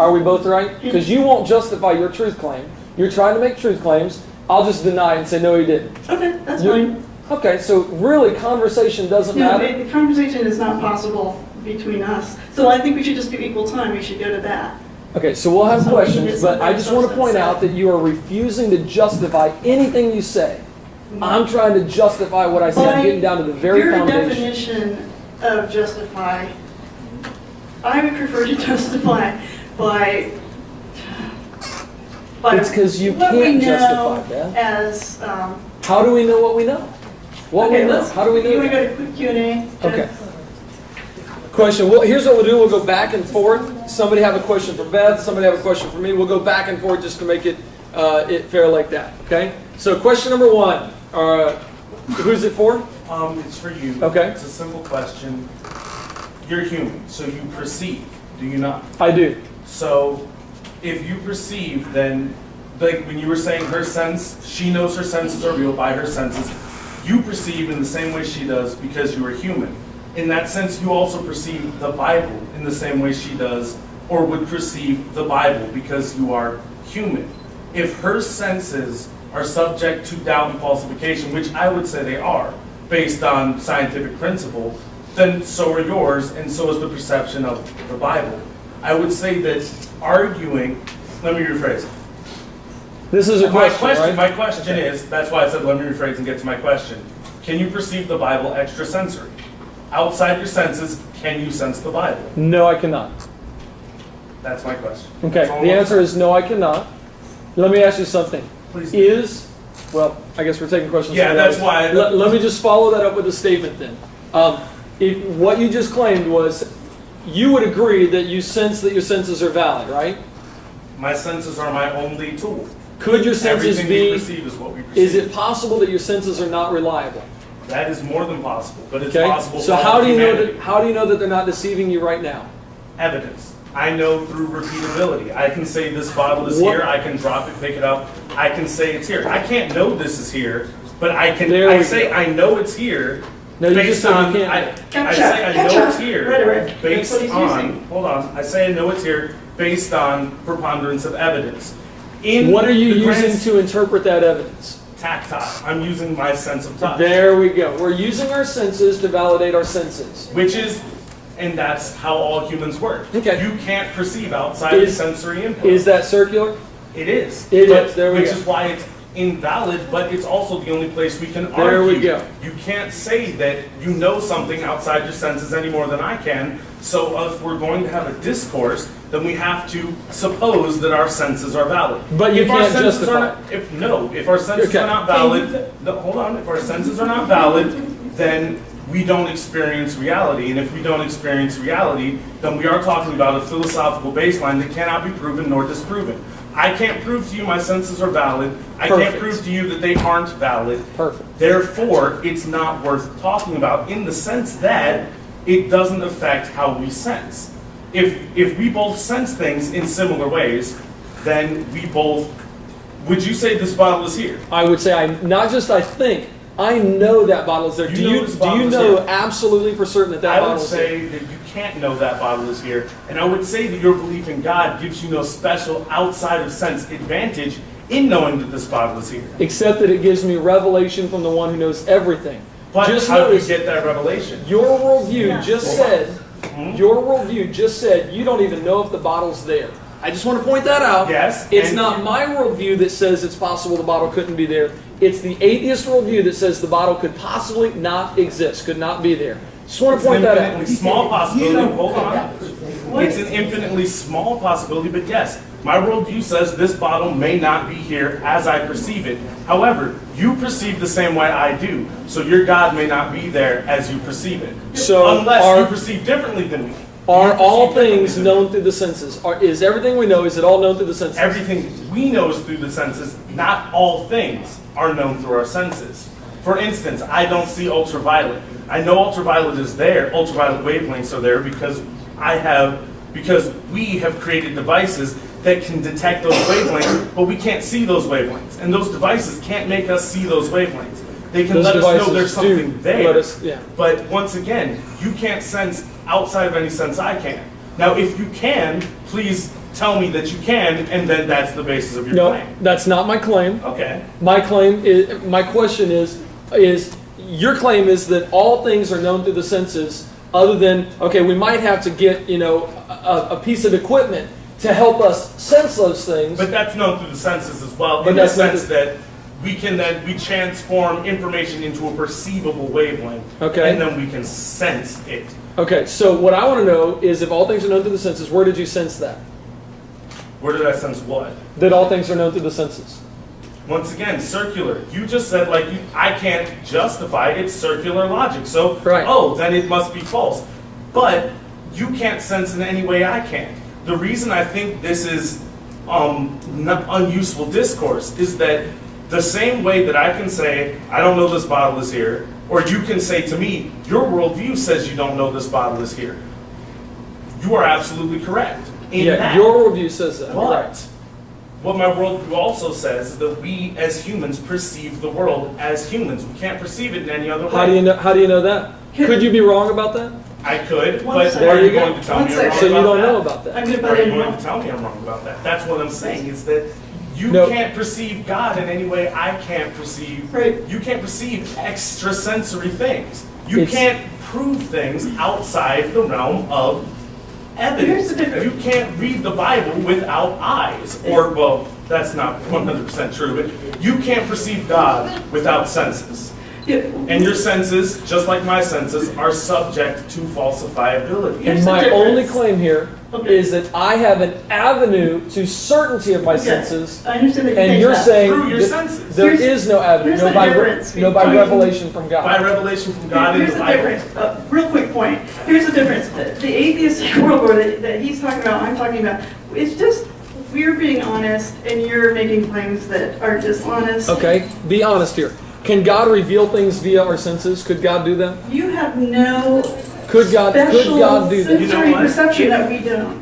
Are we both right? Because you won't justify your truth claim. You're trying to make truth claims. I'll just deny it and say, no, he didn't. Okay, that's fine. Okay, so really conversation doesn't No, matter? the conversation is not possible between us. So I think we should just do equal time. We should go to that. Okay, so we'll have So questions, it's but I just want to point substance. out that you are refusing to justify anything you say. I'm trying to justify what I say. I'm getting down to the very Your foundation. definition of justify, I would prefer to justify by It's 'cause you what we can't know justify, Beth. as How do we know what we know? What we know? How do we know? You want to that? go to quick Q&A? Okay. Question. Well, here's what we'll do. We'll go back and forth. Somebody have a question for Beth. Somebody have a question for me. We'll go back and forth just to make it fair like that. Okay? So question number 1. Who's it for? It's for you. Okay. It's a simple question. You're human, so you perceive, do you not? I do. So, if you perceive, then, like when you were saying her sense, she knows her senses are real by her senses. You perceive in the same way she does because you are human. In that sense, you also perceive the Bible in the same way she does, or would perceive the Bible because you are human. If her senses are subject to doubt and falsification, which I would say they are, based on scientific principle, then so are yours, and so is the perception of the Bible. I would say that arguing, let me rephrase. This is a question, right? My question is, that's why I said let me rephrase and get to my question. Can you perceive the Bible extrasensory? Outside your senses, can you sense the Bible? No, I cannot. That's my question. Okay, the answer is no, I cannot. Let me ask you something. Please. Well, I guess we're taking questions. Yeah, that's why. Let me just follow that up with a statement then. What you just claimed was, you would agree that you sense that your senses are valid, right? My senses are my only tool. Could your senses Everything be? we perceive is what we perceive. Is it possible that your senses are not reliable? That is more than possible, but it's Okay. possible. So for how all do you know humanity. that? How do you know that they're not deceiving you right now? Evidence. I know through repeatability. I can say this bottle is What? here. I can drop it, pick it up. I can say it's here. I can't know this is here, but I can. There I we say go. I know it's here. No, you just based said on you can't. I say I know it's here Rhetoric. based That's what he's on. using. Hold on. I say I know it's here based on preponderance of evidence. What are you the grand using to interpret that evidence? Tactile. I'm using my sense of touch. There we go. We're using our senses to validate our senses. Which is, and that's how all humans work. Okay. You can't perceive outside of sensory input. Is that circular? It is. It But- is. There we which go. is why it's invalid, but it's also the only place we can argue. There we go. You can't say that you know something outside your senses any more than I can. So if we're going to have a discourse, then we have to suppose that our senses are valid. But you If our can't senses justify are not- if our senses Okay. are not valid, no, hold on. If our senses are not valid, then we don't experience reality. And if we don't experience reality, then we are talking about a philosophical baseline that cannot be proven nor disproven. I can't prove to you my senses are valid. I can't Perfect. prove to you that they aren't valid. Perfect. Therefore, it's not worth talking about in the sense that it doesn't affect how we sense. If we both sense things in similar ways, then we both. Would you say this bottle is here? I would say not just I think. I know that bottle is there. You know this Do bottle you is know here. absolutely for certain that I bottle would is there? say that you can't know that bottle is here. And I would say that your belief in God gives you no special outside of sense advantage in knowing that this bottle is here. Except that it gives me revelation from the one who knows everything. But Just how do you notice, get that revelation? your worldview Yeah. just said, you don't even know if the bottle's there. I just want to point that out. Yes, It's and- not my worldview that says it's possible the bottle couldn't be there. It's the atheist worldview that says the bottle could possibly not exist, could not be there. Just want It's to an point that out. infinitely small possibility. Hold on. It's an infinitely small possibility, but yes, my worldview says this bottle may not be here as I perceive it. However, you perceive the same way I do, so your God may not be there as you perceive it. So unless you perceive differently than me. Are You all perceive differently things than me. known through the senses? Is everything we know, is it all known through the senses? Everything we know is through the senses. Not all things are known through our senses. For instance, I don't see ultraviolet. I know ultraviolet is there. Ultraviolet wavelengths are there because we have created devices that can detect those wavelengths, but we can't see those wavelengths. And those devices can't make us see those wavelengths. They can Those let us know devices there's do something there. let us- yeah. But once again, you can't sense outside of any sense I can. Now, if you can, please tell me that you can, and then that's the basis of your No, claim. that's not my claim. Okay. My claim is, my question is your claim is that all things are known through the senses, other than, okay, we might have to get, a piece of equipment to help us sense those things. But that's known through the senses as well, But in the that's not sense that we transform information into a perceivable wavelength, Okay. and then we can sense it. Okay, so what I want to know is if all things are known through the senses, where did you sense that? Where did I sense what? That all things are known through the senses. Once again, circular. You just said, I can't justify it. It's circular logic. So, Right. then it must be false. But you can't sense in any way I can. The reason I think this is unuseful discourse is that The same way that I can say, I don't know this bottle is here, or you can say to me, your worldview says you don't know this bottle is here. You are absolutely correct. Yeah, your worldview says that. But what my worldview also says is that we as humans perceive the world as humans. We can't perceive it in any other way. How do you know that? Could you be wrong about that? I could, One but second. are you There you going go. to tell me I'm wrong about that? So you don't know about that. I'm going to Are butt you in. going to tell me I'm wrong about that? That's what I'm saying. Is that you No. can't perceive God in any way I can't perceive. Right. You can't perceive extrasensory things. You It's- can't prove things outside the realm of evidence. Here's the difference. You can't read the Bible without eyes. Or, well, that's not 100% true, but you can't perceive God without senses. Yeah, And your senses, just like my senses, are subject to falsifiability. Here's And the my difference. only claim here Okay. is that I have an avenue to certainty of my Okay. senses, I understand that you and think you're that. saying Through your that senses. there Here's- is no avenue, here's no the by, difference no by between- revelation from God. By revelation from God in Here's the the Bible. difference. Real quick point. Here's the difference. The atheistic worldview that he's talking about, I'm talking about, it's just we're being honest and you're making claims that are dishonest. Okay, be honest here. Can God reveal things via our senses? Could God do that? You have no Could God do special that? sensory You know what? perception that we don't.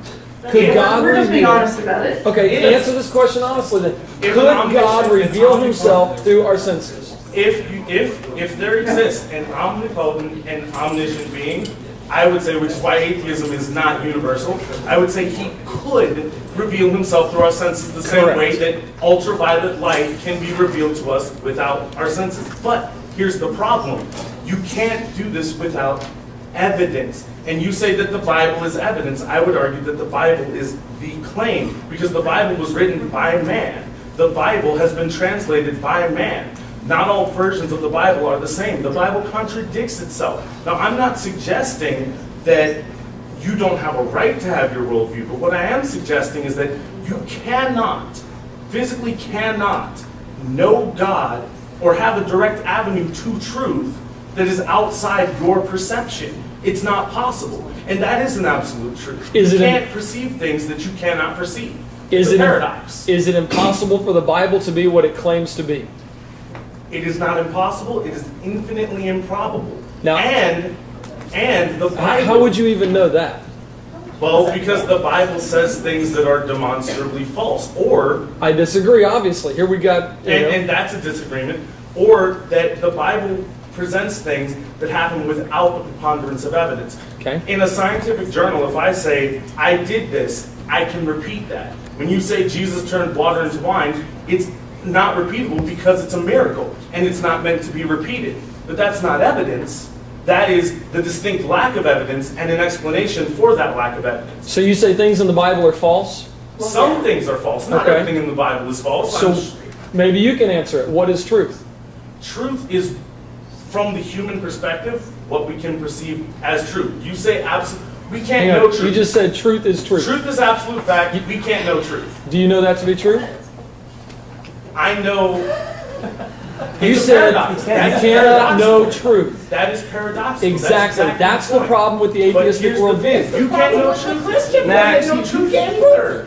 Could God We're just being reveal- honest about it. Okay, Yes. answer this question honestly then. If Could an omniscient- God reveal himself through our senses? If there exists an omnipotent and omniscient being, I would say, which is why atheism is not universal, I would say he could reveal himself through our senses the same Correct. way that ultraviolet light can be revealed to us without our senses. But here's the problem. You can't do this without evidence. And you say that the Bible is evidence. I would argue that the Bible is the claim, because the Bible was written by man. The Bible has been translated by man. Not all versions of the Bible are the same. The Bible contradicts itself. Now, I'm not suggesting that you don't have a right to have your worldview, but what I am suggesting is that you cannot, physically cannot, know God or have a direct avenue to truth that is outside your perception. It's not possible. And that is an absolute truth. Is You it can't perceive things that you cannot perceive. Is It's a it paradox. Is it impossible for the Bible to be what it claims to be? It is not impossible. It is infinitely improbable. Now- and the Bible. How would you even know that? Well, because the Bible says things that are demonstrably false, or I disagree, obviously. Here we got, you know, and that's a disagreement, or that the Bible presents things that happen without the preponderance of evidence. Okay. In a scientific journal, if I say I did this, I can repeat that. When you say Jesus turned water into wine, it's not repeatable because it's a miracle and it's not meant to be repeated. But that's not evidence. That is the distinct lack of evidence and an explanation for that lack of evidence. So you say things in the Bible are false? Some things are false. Not Okay. everything in the Bible is false. So maybe you can answer it. What is truth? Truth is, from the human perspective, what we can perceive as true. You say absolute. We can't Hang know on. truth. You just said truth is truth. Truth is absolute fact. We can't know truth. Do you know that to be true? I know. You It's a said paradox. you That is cannot know paradoxical. truth. That is paradoxical. Exactly. That's the point. problem with the But atheistic here's the thing. worldview. You can't know truth. Christian, Max, no truth either.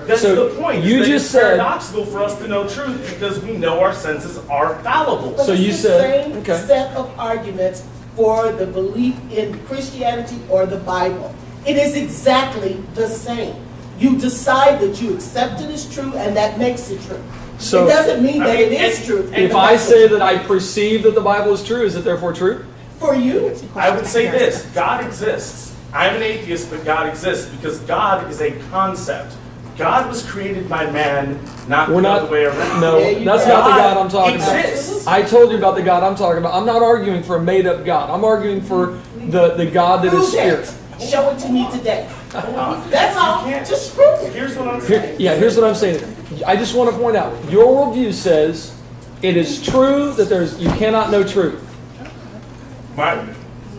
That's So the point. you is that just it's said- paradoxical for us to know truth because we know our senses are fallible. But So it's you the said- same okay. set of arguments for the belief in Christianity or the Bible. It is exactly the same. You decide that you accept it as true, and that makes it true. So- it doesn't mean I that mean, it is and- true. and If I say that I perceive that the Bible is true, is it therefore true? For you, I would say this: God exists. I'm an atheist, but God exists because God is a concept. God was created by man, not We're the not. other way around. No, Yeah, you that's got not the God God I'm talking exists. about. I told you about the God I'm talking about. I'm not arguing for a made-up God. I'm arguing for the God that is prove spirit. it. Show it to me today. That's all. You can't- Just prove it. Here's what I'm Here, saying. yeah, here's what I'm saying. I just want to point out, your worldview says it is true that you cannot know truth.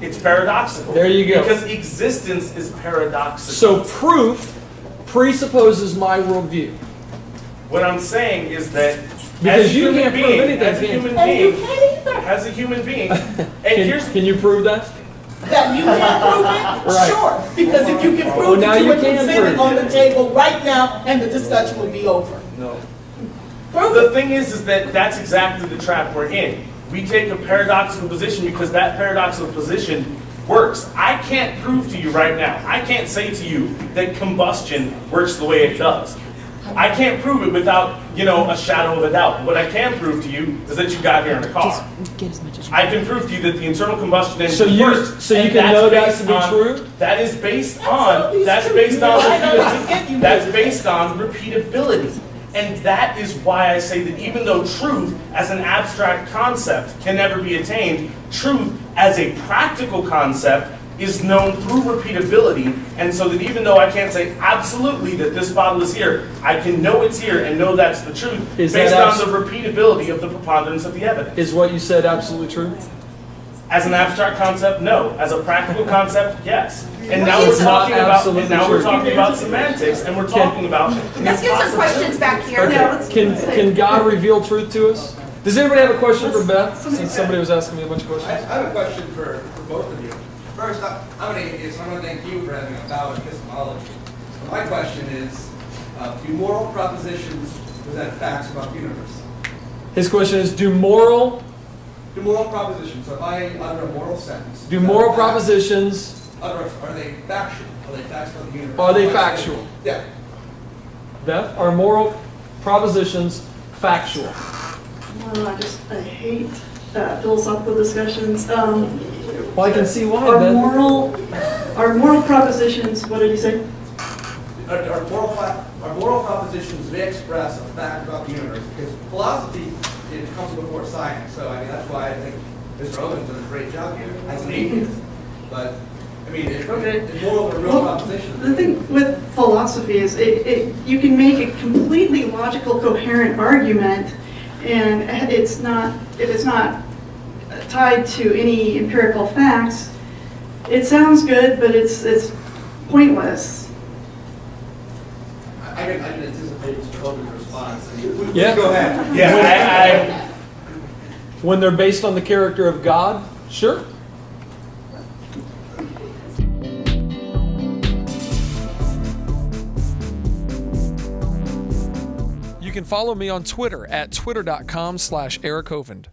It's paradoxical. There you go. Because existence is paradoxical. So proof presupposes my worldview. What I'm saying is that Because as a you human can't prove being, anything, as a can you? human And you being, can't either. as a human being, and Can you prove that? That you can prove it? Right. Sure. Because if you can Well, prove now it, you you would can present prove it on the table right now, and the discussion would be over. no. The thing is that that's exactly the trap we're in. We take a paradoxical position because that paradoxical position works. I can't prove to you right now, I can't say to you that combustion works the way it does. I can't prove it without, a shadow of a doubt. What I can prove to you is that you got here in a car. I can prove to you that the internal combustion engine works. So you can know that to be true? That is based on repeatability. And that is why I say that even though truth as an abstract concept can never be attained, truth as a practical concept is known through repeatability. And so that even though I can't say absolutely that this bottle is here, I can know it's here and know that's the truth based on the repeatability of the preponderance of the evidence. Is what you said absolutely true? As an abstract concept, no. As a practical concept, yes. And now we're talking about semantics, and we're talking about. Let's get some questions back here. Okay. Can God reveal truth to us? Does anybody have a question for Beth? Since somebody was asking me a bunch of questions. I have a question for both of you. First, I'm an atheist, so I'm going to thank you for having a valid epistemology. So my question is, do moral propositions present facts about the universe? His question is, do moral propositions, so if I utter a moral sentence, Do moral propositions, are they factual? Are they facts about the universe? are they factual? Yeah. Beth, are moral propositions factual? I hate philosophical discussions. Well, I can see why, Are Beth. moral propositions, what did you say? Are moral propositions may express a fact about the universe? Because philosophy, it comes before science. So, that's why I think Mr. Hovind does a great job here as an atheist. But, if morals are real propositions. The thing with philosophy is you can make a completely logical, coherent argument, and if it's not tied to any empirical facts, it sounds good, but it's pointless. I can anticipate Mr. Hovind's response. Yeah. Go ahead. Yeah, When they're based on the character of God, sure. You can follow me on Twitter at twitter.com/Eric Hovind.